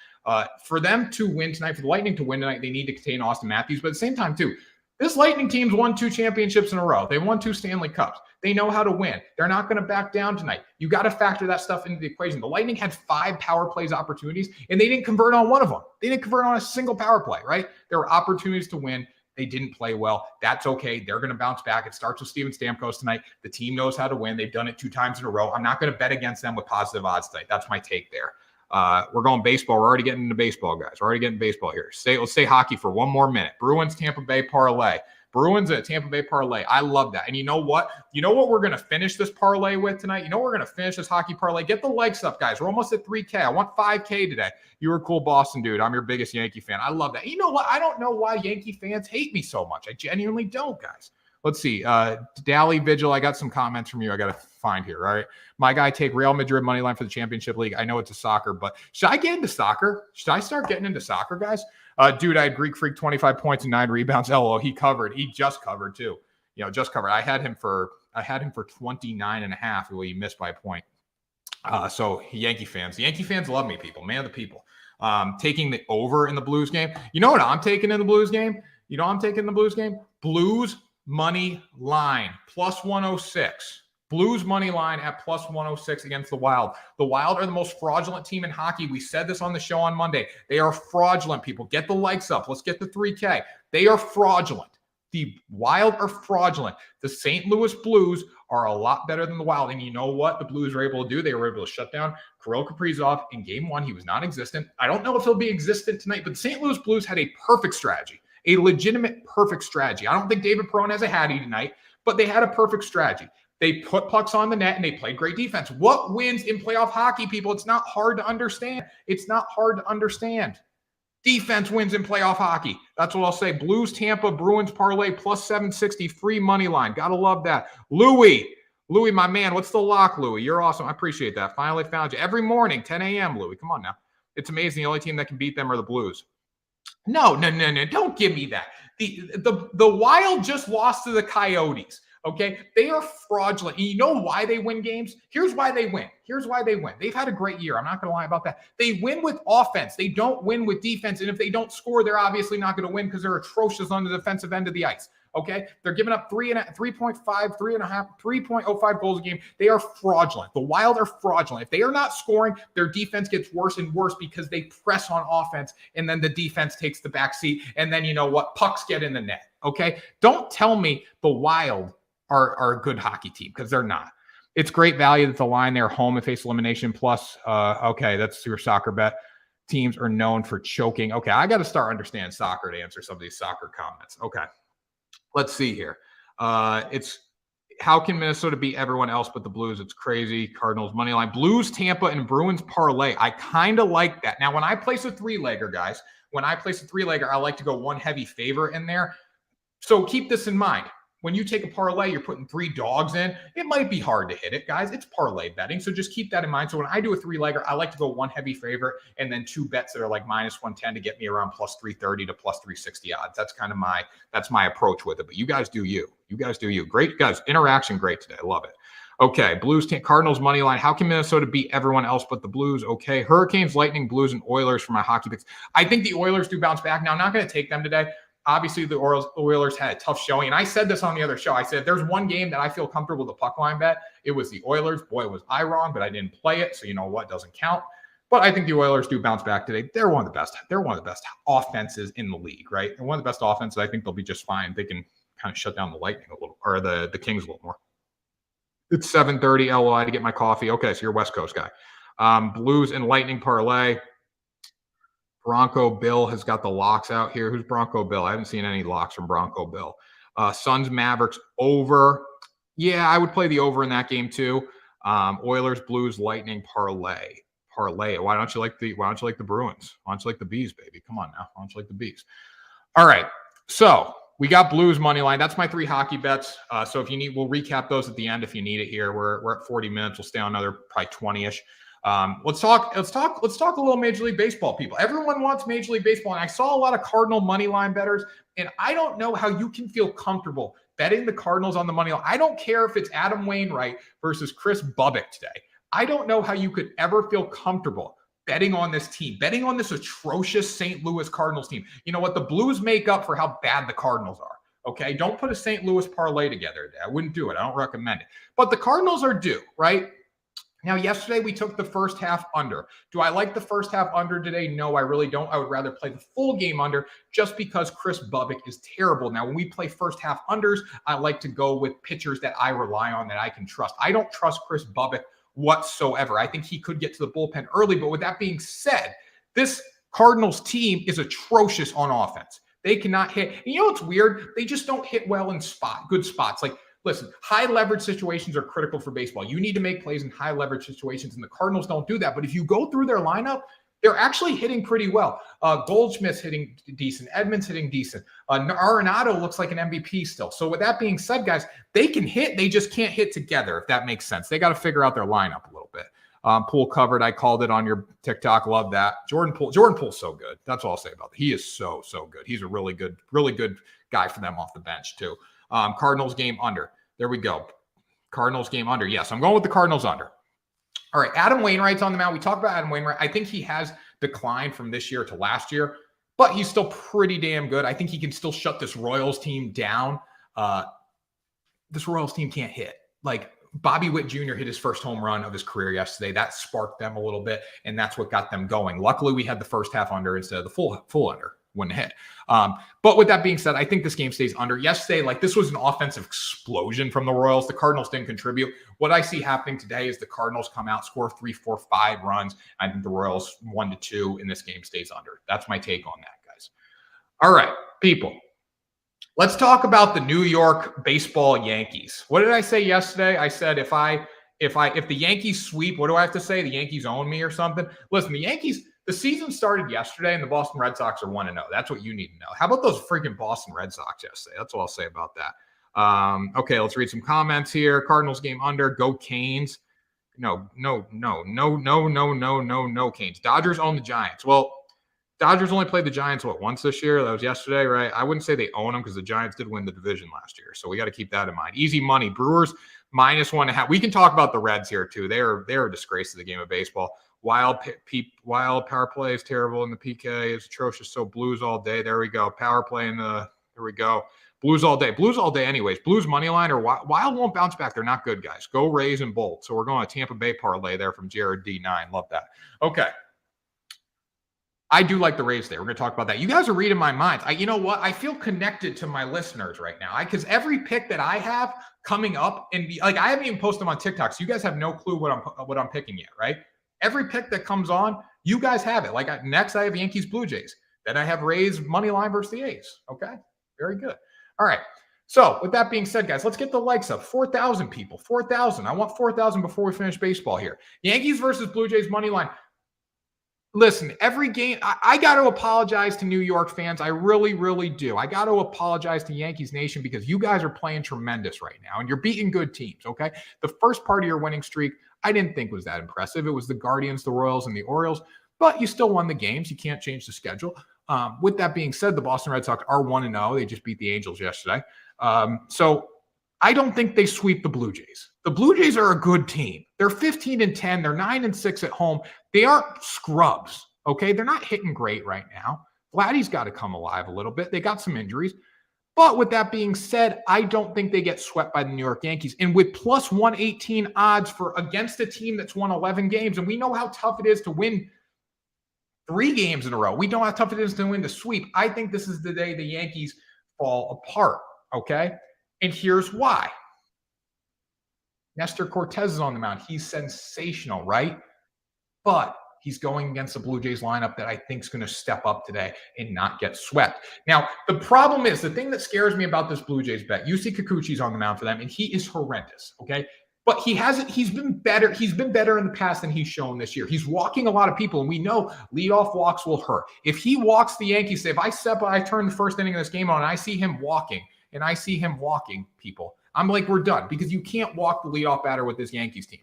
For them to win tonight, for the Lightning to win tonight, they need to contain Austin Matthews. But at the same time, too, this Lightning team's won 2 championships in a row. They won 2 Stanley Cups. They know how to win. They're not going to back down tonight. You got to factor that stuff into the equation. The Lightning had 5 power plays opportunities, and they didn't convert on one of them. They didn't convert on a single power play, right? There were opportunities to win. They didn't play well. That's okay. They're going to bounce back. It starts with Steven Stamkos tonight. The team knows how to win. They've done it 2 times in a row. I'm not going to bet against them with positive odds tonight. That's my take there. We're going baseball. We're already getting into baseball, guys. We're already getting baseball here. Let's say hockey for one more minute. Bruins, Tampa Bay parlay. Bruins at Tampa Bay parlay. I love that. And you know what? You know what we're going to finish this parlay with tonight? You know we're going to finish this hockey parlay? Get the likes up, guys. We're almost at 3K. I want 5K today. You're a cool Boston dude. I'm your biggest Yankee fan. I love that. You know what? I don't know why Yankee fans hate me so much. I genuinely don't, guys. Let's see. Dally Vigil, I got some comments from you I got to find here, all right? My guy, take Real Madrid money line for the Championship League. I know it's a soccer, but should I get into soccer? Should I start getting into soccer, guys? Dude, I had Greek Freak 25 points and 9 rebounds. LOL, he covered. He just covered too. Just covered. I had him for 29.5. Well, he missed by a point. So Yankee fans love me, people. Man of the people. Taking the over in the Blues game. You know what I'm taking in the Blues game? Blues money line plus 106. Blues money line at plus 106 against the Wild. The Wild are the most fraudulent team in hockey. We said this on the show on Monday. They are fraudulent, people. Get the likes up. Let's get to 3K. They are fraudulent. The Wild are fraudulent. The St. Louis Blues are a lot better than the Wild. And you know what the Blues were able to do? They were able to shut down Kirill Kaprizov in game 1. He was non-existent. I don't know if he'll be existent tonight, but the St. Louis Blues had a perfect strategy, a legitimate perfect strategy. I don't think David Perron has a hattie tonight, but they had a perfect strategy. They put pucks on the net, and they played great defense. What wins in playoff hockey, people? It's not hard to understand. Defense wins in playoff hockey. That's what I'll say. Blues, Tampa, Bruins parlay plus 760, free money line. Gotta love that. Louie, my man. What's the lock, Louie? You're awesome. I appreciate that. Finally found you. Every morning, 10 a.m., Louie. Come on now. It's amazing. The only team that can beat them are the Blues. No. Don't give me that. The Wild just lost to the Coyotes. Okay, they are fraudulent. And you know why they win games? Here's why they win. They've had a great year. I'm not going to lie about that. They win with offense. They don't win with defense. And if they don't score, they're obviously not going to win because they're atrocious on the defensive end of the ice. Okay, they're giving up 3.05 goals a game. They are fraudulent. The Wild are fraudulent. If they are not scoring, their defense gets worse and worse because they press on offense, and then the defense takes the back seat. And then you know what? Pucks get in the net. Okay, don't tell me the Wild are a good hockey team, because they're not. It's great value that the line there, home and face elimination plus. Okay, that's your soccer bet. Teams are known for choking. Okay, I got to start understanding soccer to answer some of these soccer comments. Okay, let's see here. It's how can Minnesota beat everyone else but the Blues? It's crazy. Cardinals money line. Blues, Tampa, and Bruins parlay. I kind of like that. Now, when I place a three-legger, guys, I like to go one heavy favorite in there. So keep this in mind. When you take a parlay, you're putting 3 dogs in. It might be hard to hit it, guys. It's parlay betting, so just keep that in mind. So when I do a 3-legger, I like to go one heavy favorite and then 2 bets that are like minus 110 to get me around plus 330 to plus 360 odds. That's kind of my approach with it. But you guys do you. Great, guys. Interaction great today. I love it. Okay, Blues, Cardinals money line. How can Minnesota beat everyone else but the Blues? Okay, Hurricanes, Lightning, Blues, and Oilers for my hockey picks. I think the Oilers do bounce back. Now, I'm not going to take them today. Obviously, the Oilers had a tough showing. And I said this on the other show. I said, if there's one game that I feel comfortable with the puck line bet, it was the Oilers. Boy, was I wrong, but I didn't play it. So you know what? Doesn't count. But I think the Oilers do bounce back today. They're one of the best. They're one of the best offenses in the league, right? And one of the best offenses. I think they'll be just fine. They can kind of shut down the Lightning a little, or the Kings a little more. It's 7:30 LOI to get my coffee. Okay, so you're a West Coast guy. Blues and Lightning parlay. Bronco Bill has got the locks out here. Who's Bronco Bill? I haven't seen any locks from Bronco Bill. Suns Mavericks over. Yeah, I would play the over in that game too. Oilers Blues Lightning parlay. Why don't you like the Bruins? Why don't you like the Bees, baby? Come on now. Why don't you like the Bees? All right. So we got Blues money line. That's my 3 hockey bets. So if you need, we'll recap those at the end if you need it here. We're at 40 minutes. We'll stay on another probably 20-ish. Let's talk a little Major League Baseball, people. Everyone wants Major League Baseball, and I saw a lot of Cardinal money line bettors, and I don't know how you can feel comfortable betting the Cardinals on the money line. I don't care if it's Adam Wainwright versus Chris Bubbick today. I don't know how you could ever feel comfortable betting on this team, betting on this atrocious St. Louis Cardinals team. You know what? The Blues make up for how bad the Cardinals are. Okay, don't put a St. Louis parlay together today. I wouldn't do it. I don't recommend it. But the Cardinals are due, right? Now, yesterday we took the first half under. Do I like the first half under today? No, I really don't. I would rather play the full game under just because Chris Bubbick is terrible. Now, when we play first half unders, I like to go with pitchers that I rely on, that I can trust. I don't trust Chris Bubbick whatsoever. I think he could get to the bullpen early. But with that being said, this Cardinals team is atrocious on offense. They cannot hit. And you know what's weird? They just don't hit well in good spots. Like, listen, high leverage situations are critical for baseball. You need to make plays in high leverage situations, and the Cardinals don't do that. But if you go through their lineup, they're actually hitting pretty well. Goldschmidt's hitting decent. Edmonds hitting decent. Arenado looks like an MVP still. So with that being said, guys, they can hit. They just can't hit together, if that makes sense. They got to figure out their lineup a little bit. Poole covered. I called it on your TikTok. Love that. Jordan Poole's so good. That's all I'll say about it. He is so good. He's a really good guy for them off the bench too. Cardinals game under. There we go. Cardinals game under. Yes, I'm going with the Cardinals under. All right, Adam Wainwright's on the mound. We talked about Adam Wainwright. I think he has declined from this year to last year, but he's still pretty damn good. I think he can still shut this Royals team down. This Royals team can't hit. Like, Bobby Witt Jr. hit his first home run of his career yesterday. That sparked them a little bit, and that's what got them going. Luckily, we had the first half under instead of the full under when it hit. But with that being said, I think this game stays under. Yesterday, like, this was an offensive explosion from the Royals. The Cardinals didn't contribute. What I see happening today is the Cardinals come out, score 3, 4, 5 runs. I think the Royals 1-2, and this game stays under. That's my take on that, guys. All right, people. Let's talk about the New York baseball Yankees. What did I say yesterday? I said if the Yankees sweep, what do I have to say? The Yankees own me or something? Listen, the Yankees, the season started yesterday, and the Boston Red Sox are 1-0. That's what you need to know. How about those freaking Boston Red Sox yesterday? That's all I'll say about that. Okay, let's read some comments here. Cardinals game under. Go Canes. No, Canes. Dodgers own the Giants. Well, Dodgers only played the Giants, once this year? That was yesterday, right? I wouldn't say they own them because the Giants did win the division last year. So we got to keep that in mind. Easy money. Brewers -1.5. We can talk about the Reds here, too. They're a disgrace to the game of baseball. Wild power play is terrible, and the PK is atrocious. So Blues all day. There we go. Power play there we go. Blues all day. Blues all day anyways. Blues money line or Wild won't bounce back. They're not good, guys. Go Rays and Bolt. So we're going to Tampa Bay parlay there from Jared D9. Love that. Okay. I do like the Rays there. We're going to talk about that. You guys are reading my mind. You know what? I feel connected to my listeners right now because every pick that I have coming up, and I haven't even posted them on TikTok, so you guys have no clue what I'm picking yet, right? Every pick that comes on, you guys have it. Next, I have Yankees Blue Jays. Then I have Rays money line versus the A's. Okay, very good. All right. So with that being said, guys, let's get the likes up. 4,000 people. 4,000. I want 4,000 before we finish baseball here. Yankees versus Blue Jays money line. Listen, every game, I got to apologize to New York fans. I really, really do. I got to apologize to Yankees Nation because you guys are playing tremendous right now, and you're beating good teams, okay? The first part of your winning streak, I didn't think was that impressive. It was the Guardians, the Royals, and the Orioles, but you still won the games. You can't change the schedule. With that being said, the Boston Red Sox are 1-0. They just beat the Angels yesterday. So I don't think they sweep the Blue Jays. The Blue Jays are a good team. They're 15-10. They're 9-6 at home. They aren't scrubs, okay? They're not hitting great right now. Vladdy's got to come alive a little bit. They got some injuries. But with that being said, I don't think they get swept by the New York Yankees. And with plus 118 odds against a team that's won 11 games, and we know how tough it is to win 3 games in a row. We know how tough it is to win the sweep. I think this is the day the Yankees fall apart, okay? And here's why. Nestor Cortez is on the mound. He's sensational, right? But he's going against the Blue Jays lineup that I think is going to step up today and not get swept. Now, the problem is, the thing that scares me about this Blue Jays bet, Yusei Kikuchi's on the mound for them, and he is horrendous, okay? But he's been better. He's been better in the past than he's shown this year. He's walking a lot of people, and we know leadoff walks will hurt. If he walks the Yankees, if I turn the first inning of this game on and I see him walking, people, I'm like, we're done, because you can't walk the leadoff batter with this Yankees team.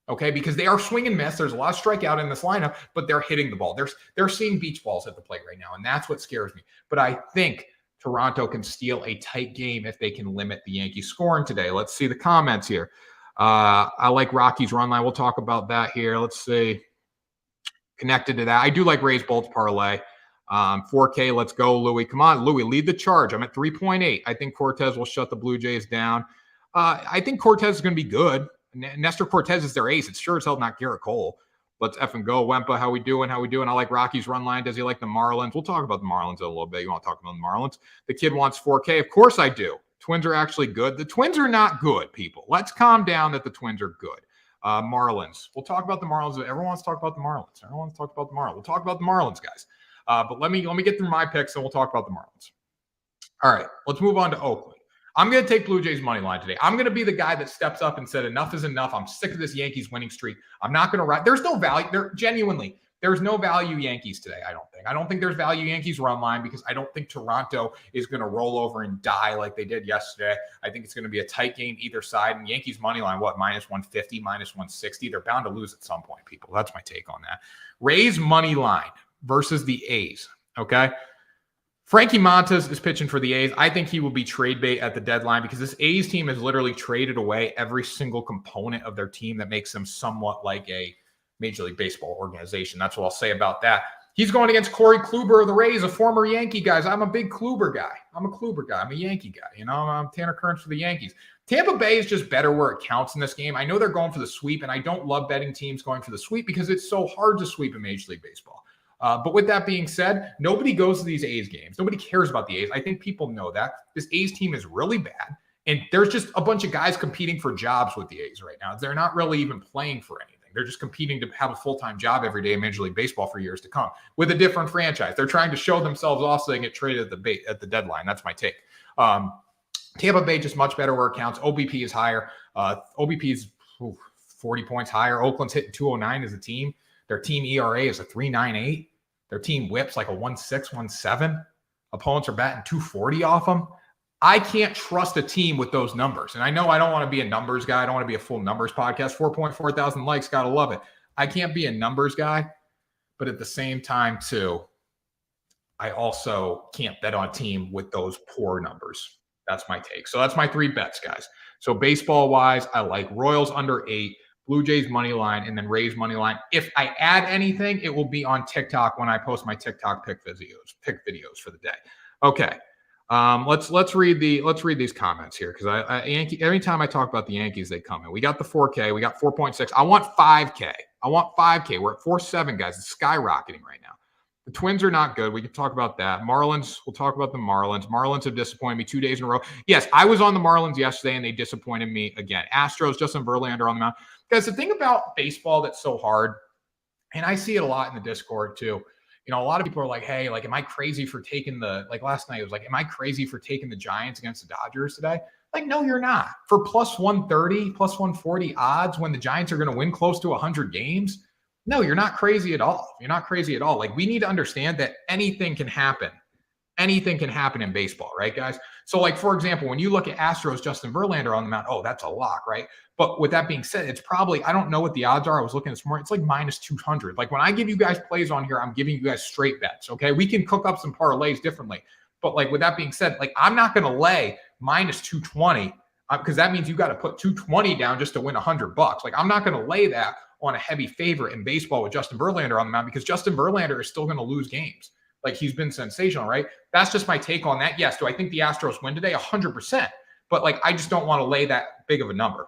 Okay, because they are swing and miss. There's a lot of strikeout in this lineup, but they're hitting the ball. They're seeing beach balls at the plate right now, and that's what scares me. But I think Toronto can steal a tight game if they can limit the Yankees scoring today. Let's see the comments here. I like Rocky's run line. We'll talk about that here. Let's see. Connected to that, I do like Rays Bolts parlay. 4K, let's go, Louie. Come on, Louie, lead the charge. I'm at 3.8. I think Cortez will shut the Blue Jays down. I think Cortez is going to be good. Nestor Cortez is their ace. It's sure as hell not Garrett Cole. Let's effing go. Wempa, how we doing? I like Rocky's run line. Does he like the Marlins? We'll talk about the Marlins in a little bit. You want to talk about the Marlins? The kid wants 4K. Of course I do. Twins are actually good. The Twins are not good, people. Let's calm down that the Twins are good. Marlins. We'll talk about the Marlins. Everyone wants to talk about the Marlins. Everyone wants to talk about the Marlins. We'll talk about the Marlins, guys. But let me get through my picks, and we'll talk about the Marlins. All right, let's move on to Oakland. I'm going to take Blue Jays money line today. I'm going to be the guy that steps up and said, enough is enough. I'm sick of this Yankees winning streak. I'm not going to ride. There's no value. There's no value Yankees today, I don't think. I don't think there's value Yankees run line because I don't think Toronto is going to roll over and die like they did yesterday. I think it's going to be a tight game either side. And Yankees money line, what, minus 150, minus 160? They're bound to lose at some point, people. That's my take on that. Rays money line versus the A's, okay? Frankie Montas is pitching for the A's. I think he will be trade bait at the deadline because this A's team has literally traded away every single component of their team that makes them somewhat like a Major League Baseball organization. That's what I'll say about that. He's going against Corey Kluber of the Rays, a former Yankee, guys. I'm a big Kluber guy. I'm a Yankee guy. I'm Tanner Kern for the Yankees. Tampa Bay is just better where it counts in this game. I know they're going for the sweep, and I don't love betting teams going for the sweep because it's so hard to sweep in Major League Baseball. But with that being said, nobody goes to these A's games. Nobody cares about the A's. I think people know that. This A's team is really bad. And there's just a bunch of guys competing for jobs with the A's right now. They're not really even playing for anything. They're just competing to have a full-time job every day in Major League Baseball for years to come with a different franchise. They're trying to show themselves off so they can get traded at the deadline. That's my take. Tampa Bay just much better where it counts. OBP is higher. OBP is 40 points higher. Oakland's hitting 209 as a team. Their team ERA is a 3.98. Their team whips like a 1.6, 1.7. Opponents are batting 240 off them. I can't trust a team with those numbers. And I know I don't want to be a numbers guy. I don't want to be a full numbers podcast. 4.4 thousand likes. Got to love it. I can't be a numbers guy. But at the same time, too, I also can't bet on a team with those poor numbers. That's my take. So that's my three bets, guys. So baseball-wise, I like Royals under 8. Blue Jays money line, and then Rays money line. If I add anything, it will be on TikTok when I post my TikTok pick videos for the day. Okay. Let's read these comments here because every time I talk about the Yankees, they come in. We got the 4K, we got 4.6. I want 5K. We're at 4.7, guys. It's skyrocketing right now. The Twins are not good. We can talk about that. Marlins, we'll talk about the Marlins. Marlins have disappointed me 2 days in a row. Yes, I was on the Marlins yesterday, and they disappointed me again. Astros, Justin Verlander on the mound. Guys, the thing about baseball that's so hard, and I see it a lot in the Discord too, a lot of people are like, hey, like, am I crazy for taking last night, it was like, am I crazy for taking the Giants against the Dodgers today? Like, no, you're not. For plus 130, plus 140 odds when the Giants are going to win close to 100 games, no, you're not crazy at all. You're not crazy at all. Like, we need to understand that anything can happen. Anything can happen in baseball, right, guys? So, like, for example, when you look at Astros, Justin Verlander on the mound, oh, that's a lock, right? But with that being said, it's probably, I don't know what the odds are. I was looking this morning. It's like minus 200. Like, when I give you guys plays on here, I'm giving you guys straight bets, okay? We can cook up some parlays differently. But, like, with that being said, like, I'm not going to lay minus 220 because that means you got to put 220 down just to win $100. Like, I'm not going to lay that on a heavy favorite in baseball with Justin Verlander on the mound because Justin Verlander is still going to lose games. Like, he's been sensational, right? That's just my take on that. Yes, do I think the Astros win today? 100%. But, like, I just don't want to lay that big of a number.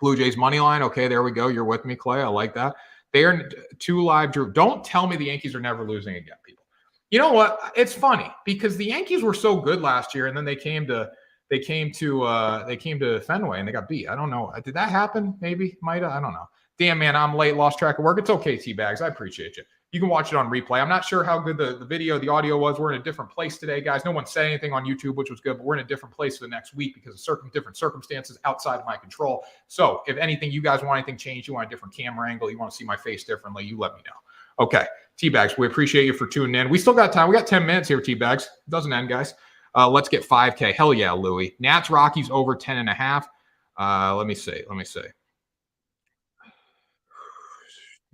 Blue Jays money line. Okay, there we go. You're with me, Clay. I like that. They are 2 live. Drew. Don't tell me the Yankees are never losing again, people. You know what? It's funny because the Yankees were so good last year, and then they came to Fenway and they got beat. I don't know. Did that happen? Maybe, might have. I don't know. Damn, man, I'm late. Lost track of work. It's okay, T-Bags. I appreciate you. You can watch it on replay. I'm not sure how good the video, the audio was. We're in a different place today, guys. No one said anything on YouTube, which was good, but we're in a different place for the next week because of different circumstances outside of my control. So if anything, you guys want anything changed, you want a different camera angle, you want to see my face differently, you let me know. Okay, T-Bags, we appreciate you for tuning in. We still got time. We got 10 minutes here, T-Bags. It doesn't end, guys. Let's get 5K. Hell yeah, Louie. Nats, Rockies over 10.5. Let me see.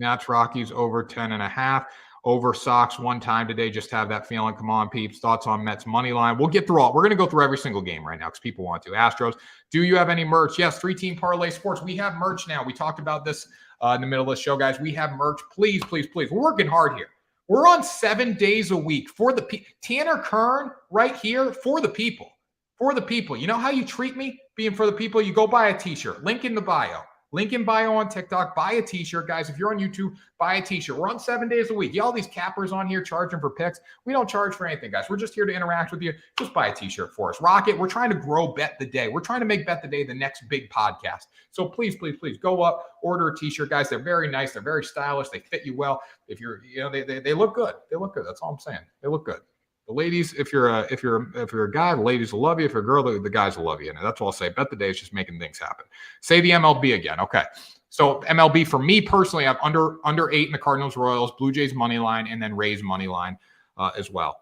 Nats, Rockies over 10.5. Over Sox one time today. Just have that feeling. Come on, peeps. Thoughts on Mets money line. We'll get through all. We're going to go through every single game right now because people want to. Astros, do you have any merch? Yes, 3 Team Parlay Sports. We have merch now. We talked about this in the middle of the show, guys. We have merch. Please, please, please. We're working hard here. We're on 7 days a week for the people. Tanner Kern right here for the people. For the people. You know how you treat me being for the people? You go buy a t-shirt. Link in the bio. Link in bio on TikTok. Buy a t-shirt, guys. If you're on YouTube, buy a t-shirt. We're on 7 days a week. All these cappers on here charging for picks. We don't charge for anything, guys. We're just here to interact with you. Just buy a t-shirt for us. Rock it. We're trying to grow Bet the Day. We're trying to make Bet the Day the next big podcast. So please, please, please go up, order a t-shirt, guys. They're very nice. They're very stylish. They fit you well. If you're, they look good. They look good. That's all I'm saying. They look good. The ladies, if you're a guy, the ladies will love you. If you're a girl, the guys will love you. And that's all I'll say. Bet the Day is just making things happen. Say the MLB again. Okay. So MLB for me personally, I have under 8 in the Cardinals, Royals, Blue Jays money line, and then Rays money line as well.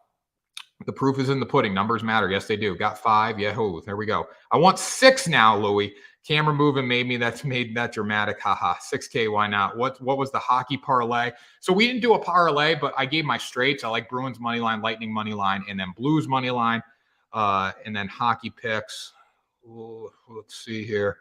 The proof is in the pudding. Numbers matter. Yes, they do. Got 5. Yahoo! There we go. I want 6 now, Louis. Camera moving made that dramatic. Haha. 6K. Why not? What was the hockey parlay? So we didn't do a parlay, but I gave my straights. I like Bruins money line, Lightning money line, and then Blues money line, and then hockey picks. Ooh, let's see here.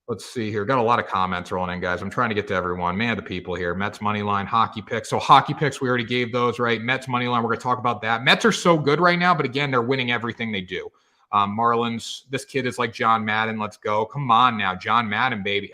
Got a lot of comments rolling in, guys. I'm trying to get to everyone. Man, the people here. Mets money line, hockey picks. So hockey picks, we already gave those, right? Mets money line, we're going to talk about that. Mets are so good right now, but again, they're winning everything they do. Marlins, this kid is like John Madden. Let's go. Come on now, John Madden, baby.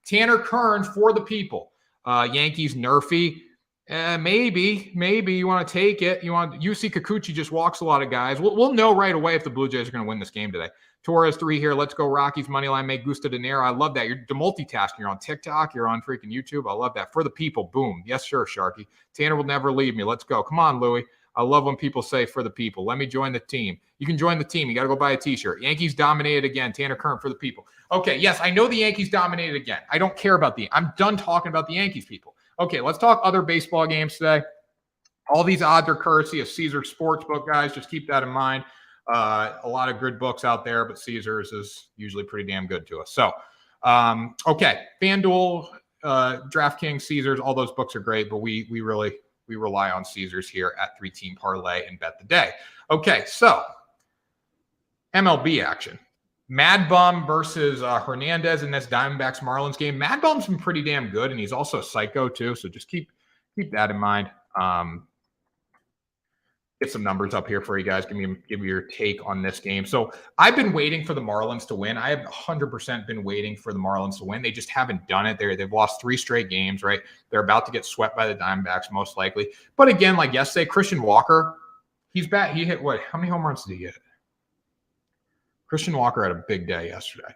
Tanner Kern for the people. Yankees nerfy. Maybe you want to take it. UC Kikuchi just walks a lot of guys. We'll know right away if the Blue Jays are going to win this game today. Torres 3 here. Let's go Rockies money line. Make Gusta Dinero. I love that. You're multitasking. You're on TikTok. You're on freaking YouTube. I love that. For the people. Boom. Yes, sir, Sharky. Tanner will never leave me. Let's go. Come on, Louie. I love when people say for the people. Let me join the team. You can join the team. You got to go buy a t-shirt. Yankees dominated again. Tanner Kern for the people. Okay, yes, I know the Yankees dominated again. I don't care about I'm done talking about the Yankees, people. Okay, let's talk other baseball games today. All these odds are courtesy of Caesars Sportsbook, guys. Just keep that in mind. A lot of good books out there, but Caesars is usually pretty damn good to us. So, okay, FanDuel, DraftKings, Caesars, all those books are great, but we rely on Caesars here at 3 Team Parlay and Bet the Day. Okay, so MLB action. Mad Bum versus Hernandez in this Diamondbacks Marlins game. Mad Bum's been pretty damn good, and he's also psycho too. So just keep that in mind. Get some numbers up here for you guys. Give me your take on this game. So I've been waiting for the Marlins to win. I have 100% been waiting for the Marlins to win. They just haven't done it. They've lost 3 straight games, right? They're about to get swept by the Diamondbacks most likely. But again, like yesterday, Christian Walker, he's back. He hit what? How many home runs did he get? Christian Walker had a big day yesterday.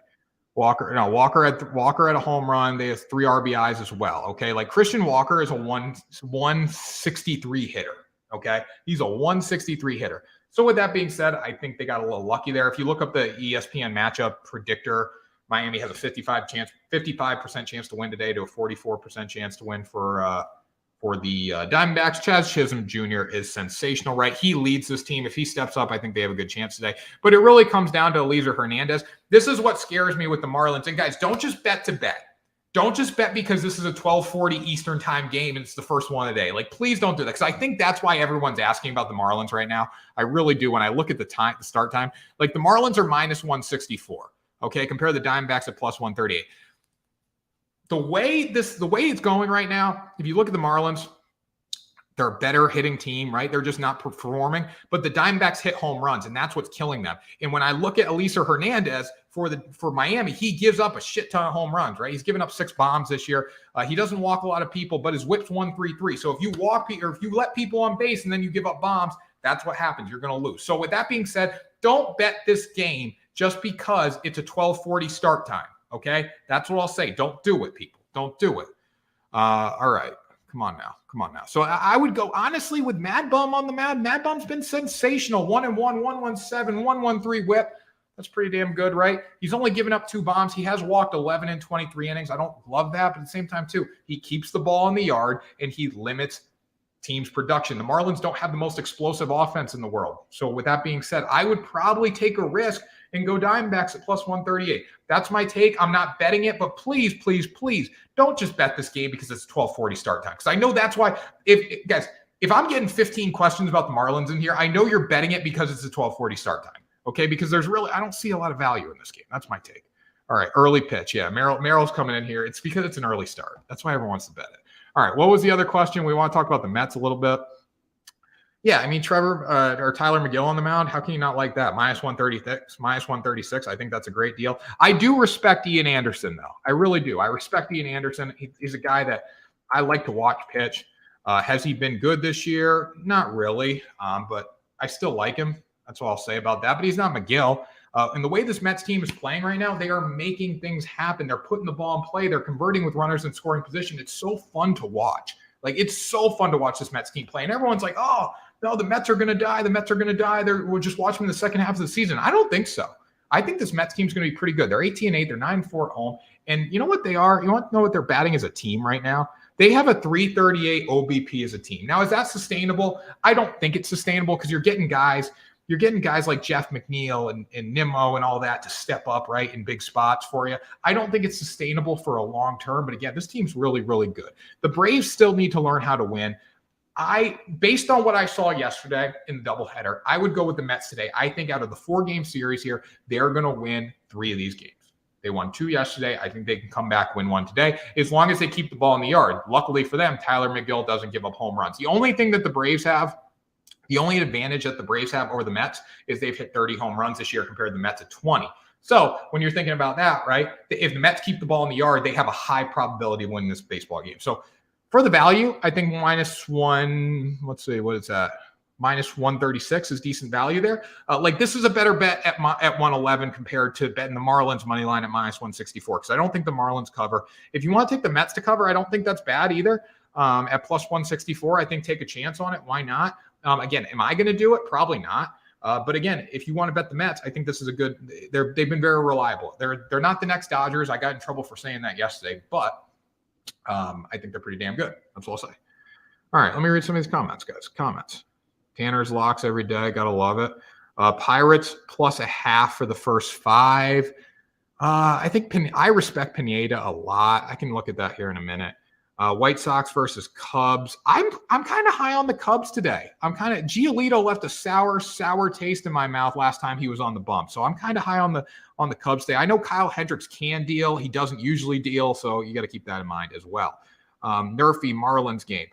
Walker had a home run. They have 3 RBIs as well. Okay, like Christian Walker is a 163 hitter. Okay, he's a 163 hitter. So with that being said, I think they got a little lucky there. If you look up the ESPN matchup predictor, Miami has a 55% chance to win today to a 44% chance to win for the Diamondbacks. Chaz Chisholm Jr. is sensational, right? He leads this team. If he steps up, I think they have a good chance today. But it really comes down to Eliezer Hernandez. This is what scares me with the Marlins. And guys, don't just bet to bet. Don't just bet because this is a 12:40 Eastern time game and it's the first one of the day. Like, please don't do that, because I think that's why everyone's asking about the Marlins right now. I really do. When I look at the start time, like the Marlins are minus 164. Okay, compare the Diamondbacks at plus 138. The way it's going right now, if you look at the Marlins, they're a better hitting team, right? They're just not performing. But the Diamondbacks hit home runs, and that's what's killing them. And when I look at Eliezer Hernandez for Miami, he gives up a shit ton of home runs, right? He's given up 6 bombs this year. He doesn't walk a lot of people, but his whip's 133. So if you if you let people on base and then you give up bombs, that's what happens. You're going to lose. So with that being said, don't bet this game just because it's a 12:40 start time. Okay, that's what I'll say. Don't do it, people. Don't do it. All right. Come on now. So I would go, honestly, with Mad Bum on the mound. Mad Bum's been sensational. 1-1, 117, 113 whip. That's pretty damn good, right? He's only given up 2 bombs. He has walked 11 in 23 innings. I don't love that, but at the same time, too, he keeps the ball in the yard and he limits team's production. The Marlins don't have the most explosive offense in the world. So with that being said, I would probably take a risk and go Diamondbacks at plus 138. That's my take. I'm not betting it, but please, please, please don't just bet this game because it's 12:40 start time. Because I know that's why, if I'm getting 15 questions about the Marlins in here, I know you're betting it because it's a 12:40 start time. Okay, because I don't see a lot of value in this game. That's my take. All right, early pitch. Yeah, Merrill's coming in here. It's because it's an early start. That's why everyone wants to bet it. All right, what was the other question? We want to talk about the Mets a little bit. Yeah, I mean, Trevor or Tyler McGill on the mound. How can you not like that? Minus 136, minus 136. I think that's a great deal. I do respect Ian Anderson, though. I really do. I respect Ian Anderson. He's a guy that I like to watch pitch. Has he been good this year? Not really, but I still like him. That's all I'll say about that. But he's not McGill. And the way this Mets team is playing right now, they are making things happen. They're putting the ball in play. They're converting with runners in scoring position. It's so fun to watch. Like, it's so fun to watch this Mets team play. And everyone's like, oh, no, the Mets are going to die. The Mets are going to die. We'll just watch them in the second half of the season. I don't think so. I think this Mets team's going to be pretty good. They're 18-8. They're 9-4 at home. And you know what they are? You want to know what they're batting as a team right now? They have a 338 OBP as a team. Now, is that sustainable? I don't think it's sustainable because you're getting guys like Jeff McNeil and Nimmo and all that to step up, right, in big spots for you. I don't think it's sustainable for a long term. But again, this team's really, really good. The Braves still need to learn how to win. Based on what I saw yesterday in the doubleheader, I would go with the Mets today. I think out of the 4-game series here, they're going to win 3 of these games. They won 2 yesterday. I think they can come back, win 1 today, as long as they keep the ball in the yard. Luckily for them, Tyler McGill doesn't give up home runs. The only thing that the Braves have, the only advantage that the Braves have over the Mets is they've hit 30 home runs this year compared to the Mets at 20. So when you're thinking about that, right, if the Mets keep the ball in the yard, they have a high probability of winning this baseball game. So for the value, I think let's see, what is that? Minus 136 is decent value there. This is a better bet at 111 compared to betting the Marlins money line at minus 164 because I don't think the Marlins cover. If you want to take the Mets to cover, I don't think that's bad either. At plus 164, I think take a chance on it. Why not? Again, am I going to do it? Probably not. But again, if you want to bet the Mets, I think this is a good. They've been very reliable. They're not the next Dodgers. I got in trouble for saying that yesterday, but I think they're pretty damn good. That's what I'll say. All right, let me read some of these comments, guys. Comments. Tanner's locks every day. Gotta love it. Pirates plus a half for the first 5. I think I respect Pineda a lot. I can look at that here in a minute. White Sox versus Cubs. I'm kind of high on the Cubs today. Giolito left a sour taste in my mouth last time he was on the bump. So I'm kind of high on the Cubs today. I know Kyle Hendricks can deal. He doesn't usually deal, so you got to keep that in mind as well. Nerfy Marlins game.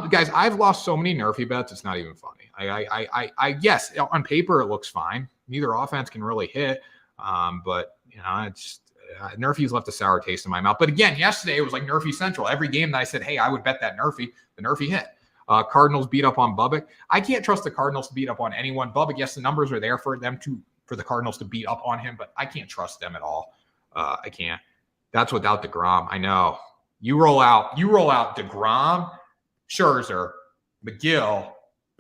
Guys, I've lost so many Nerfy bets. It's not even funny. I yes, on paper it looks fine. Neither offense can really hit, but it's. Nerfy's left a sour taste in my mouth. But again, yesterday it was like Nerfy Central. Every game that I said, hey, I would bet that Nerfy, the Nerfy hit. Cardinals beat up on Bubbick. I can't trust the Cardinals to beat up on anyone. Bubbick, yes, the numbers are there for the Cardinals to beat up on him, but I can't trust them at all. I can't. That's without DeGrom. I know. You roll out DeGrom, Scherzer, McGill,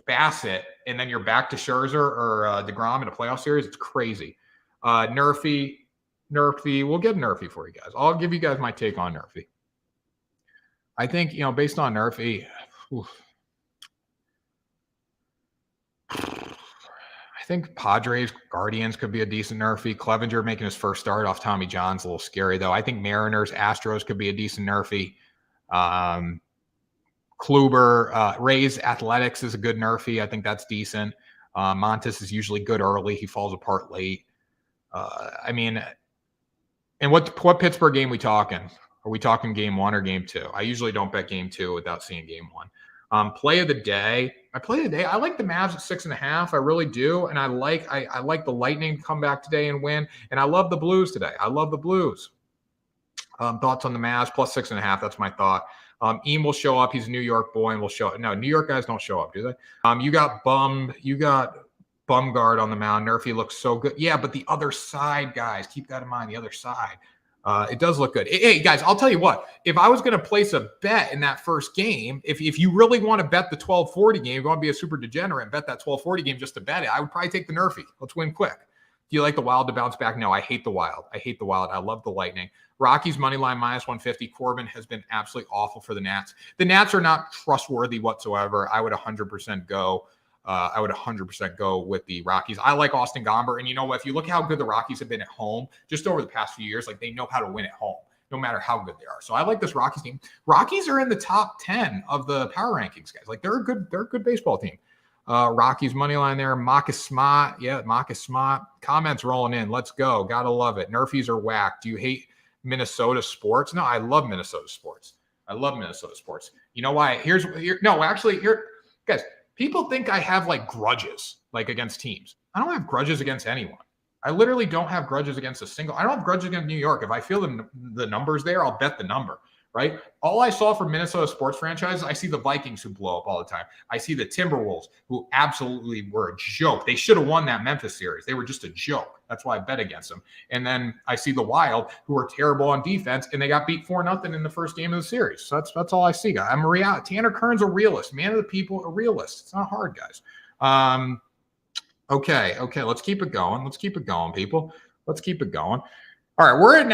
Bassett, and then you're back to Scherzer or DeGrom in a playoff series. It's crazy. Nerfy, we'll get Nerfy for you guys. I'll give you guys my take on Nerfy. I think, based on Nerfy, I think Padres, Guardians could be a decent Nerfy. Clevenger making his first start off Tommy John's a little scary, though. I think Mariners, Astros could be a decent Nerfy. Kluber, Rays, Athletics is a good Nerfy. I think that's decent. Montes is usually good early. He falls apart late. And what Pittsburgh game we talking? Are we talking game 1 or game 2? I usually don't bet game 2 without seeing game 1. Play of the day. I like the Mavs at 6.5. I really do. And I like the Lightning to come back today and win. And I love the Blues today. I love the Blues. Thoughts on the Mavs plus 6.5. That's my thought. Eam will show up. He's a New York boy and will show up. No, New York guys don't show up, do they? You got Bumgard on the mound. Nerfy looks so good. Yeah, but the other side, guys, keep that in mind. The other side. It does look good. Hey, guys, I'll tell you what. If I was going to place a bet in that first game, if you really want to bet the 1240 game, you want to be a super degenerate and bet that 1240 game just to bet it, I would probably take the Nerfy. Let's win quick. Do you like the Wild to bounce back? No, I hate the Wild. I love the Lightning. Rockies money line minus 150. Corbin has been absolutely awful for the Nats. The Nats are not trustworthy whatsoever. I would 100% go. I would 100% go with the Rockies. I like Austin Gomber. And you know what? If you look how good the Rockies have been at home just over the past few years, like they know how to win at home, no matter how good they are. So I like this Rockies team. Rockies are in the top 10 of the power rankings, guys. Like they're a good baseball team. Rockies money line there. Marcus Smart. Yeah, Marcus Smart. Comments rolling in. Let's go. Gotta love it. Nerfies are whack. Do you hate Minnesota sports? No, I love Minnesota sports. You know why? Guys, People think I have like grudges like against teams. I don't have grudges against anyone. I literally don't have grudges against a single. I don't have grudges against New York. If I feel the numbers there, I'll bet the number, right? All I saw from Minnesota sports franchises, I see the Vikings who blow up all the time. I see the Timberwolves who absolutely were a joke. They should have won that Memphis series. They were just a joke. That's why I bet against them. And then I see the Wild who are terrible on defense, and they got beat 4-0 in the first game of the series. So that's all I see, guys. I'm a reality. Tanner Kern's a realist. Man of the people, a realist. It's not hard, guys. Okay. Let's keep it going. People. Let's keep it going. All right, we're at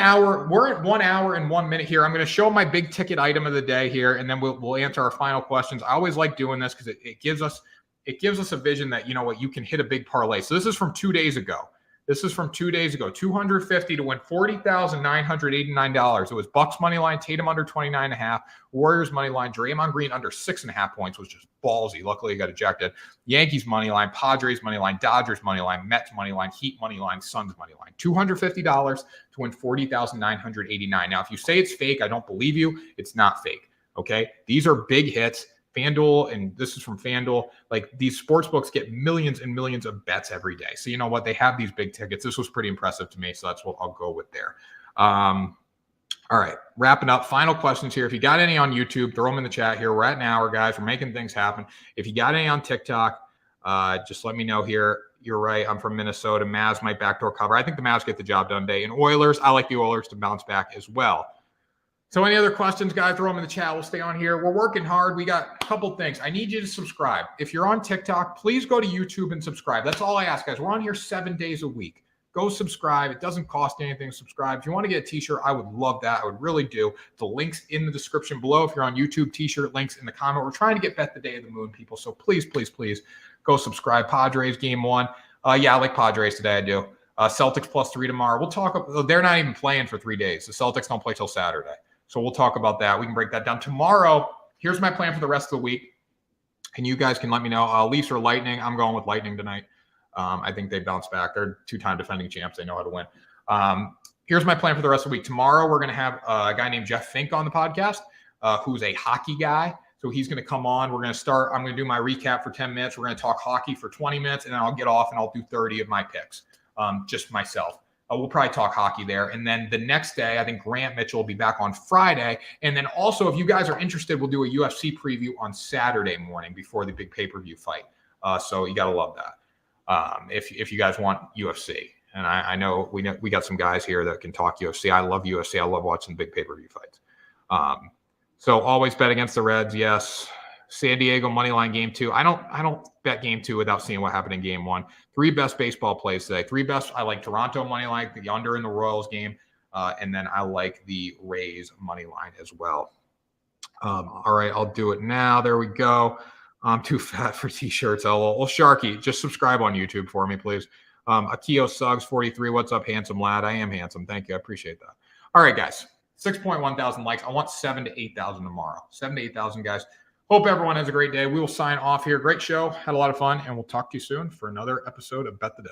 1 hour and 1 minute here. I'm going to show my big ticket item of the day here, and then we'll answer our final questions. I always like doing this because it gives us a vision that, you know what, you can hit a big parlay. So this is from 2 days ago. 250 to win $40,989. It was Bucks money line, Tatum under 29.5, Warriors money line, Draymond Green under 6.5 points, was just ballsy. Luckily, he got ejected. Yankees money line, Padres money line, Dodgers money line, Mets money line, Heat money line, Suns money line. $250 to win $40,989. Now, if you say it's fake, I don't believe you. It's not fake. Okay, these are big hits. FanDuel, and this is from FanDuel, like these sports books get millions and millions of bets every day. So you know what? They have these big tickets. This was pretty impressive to me, so that's what I'll go with there. All right, wrapping up. Final questions here. If you got any on YouTube, throw them in the chat here. We're at an hour, guys. We're making things happen. If you got any on TikTok, just let me know here. You're right. I'm from Minnesota. Mavs might backdoor cover. I think the Mavs get the job done today. And Oilers, I like the Oilers to bounce back as well. So any other questions, guys, throw them in the chat. We'll stay on here. We're working hard. We got a couple things. I need you to subscribe. If you're on TikTok, please go to YouTube and subscribe. That's all I ask, guys. We're on here 7 days a week. Go subscribe. It doesn't cost anything to subscribe. If you want to get a t-shirt, I would love that. I would really do. The link's in the description below. If you're on YouTube, t-shirt links in the comment. We're trying to get Bet the Day of the Moon, people. So please, please, please go subscribe. Padres game 1. Yeah, I like Padres today. I do. Celtics +3 tomorrow. We'll talk. They're not even playing for 3 days. The Celtics don't play till Saturday. So we'll talk about that. We can break that down. Tomorrow, here's my plan for the rest of the week. And you guys can let me know. Leafs or Lightning. I'm going with Lightning tonight. I think they bounce back. They're 2-time defending champs. They know how to win. Here's my plan for the rest of the week. Tomorrow, we're going to have a guy named Jeff Fink on the podcast, who's a hockey guy. So he's going to come on. We're going to start. I'm going to do my recap for 10 minutes. We're going to talk hockey for 20 minutes, and then I'll get off and I'll do 30 of my picks, just myself. We'll probably talk hockey there. And then the next day, I think Grant Mitchell will be back on Friday. And then also, if you guys are interested, we'll do a UFC preview on Saturday morning before the big pay-per-view fight. So you got to love that if you guys want UFC. And I know we got some guys here that can talk UFC. I love UFC. I love watching big pay-per-view fights. So always bet against the Reds, yes. San Diego moneyline game 2. I don't bet game 2 without seeing what happened in game 1. 3 best baseball plays today. 3 best. I like Toronto moneyline, the under in the Royals game, and then I like the Rays moneyline as well. All right, I'll do it now. There we go. I'm too fat for t-shirts. Well, Sharky, just subscribe on YouTube for me, please. Akio Suggs 43. What's up, handsome lad? I am handsome. Thank you. I appreciate that. All right, guys. 6.1 thousand likes. I want 7,000 to 8,000 tomorrow. 7,000 to 8,000, guys. Hope everyone has a great day. We will sign off here. Great show. Had a lot of fun, and we'll talk to you soon for another episode of Bet the Day.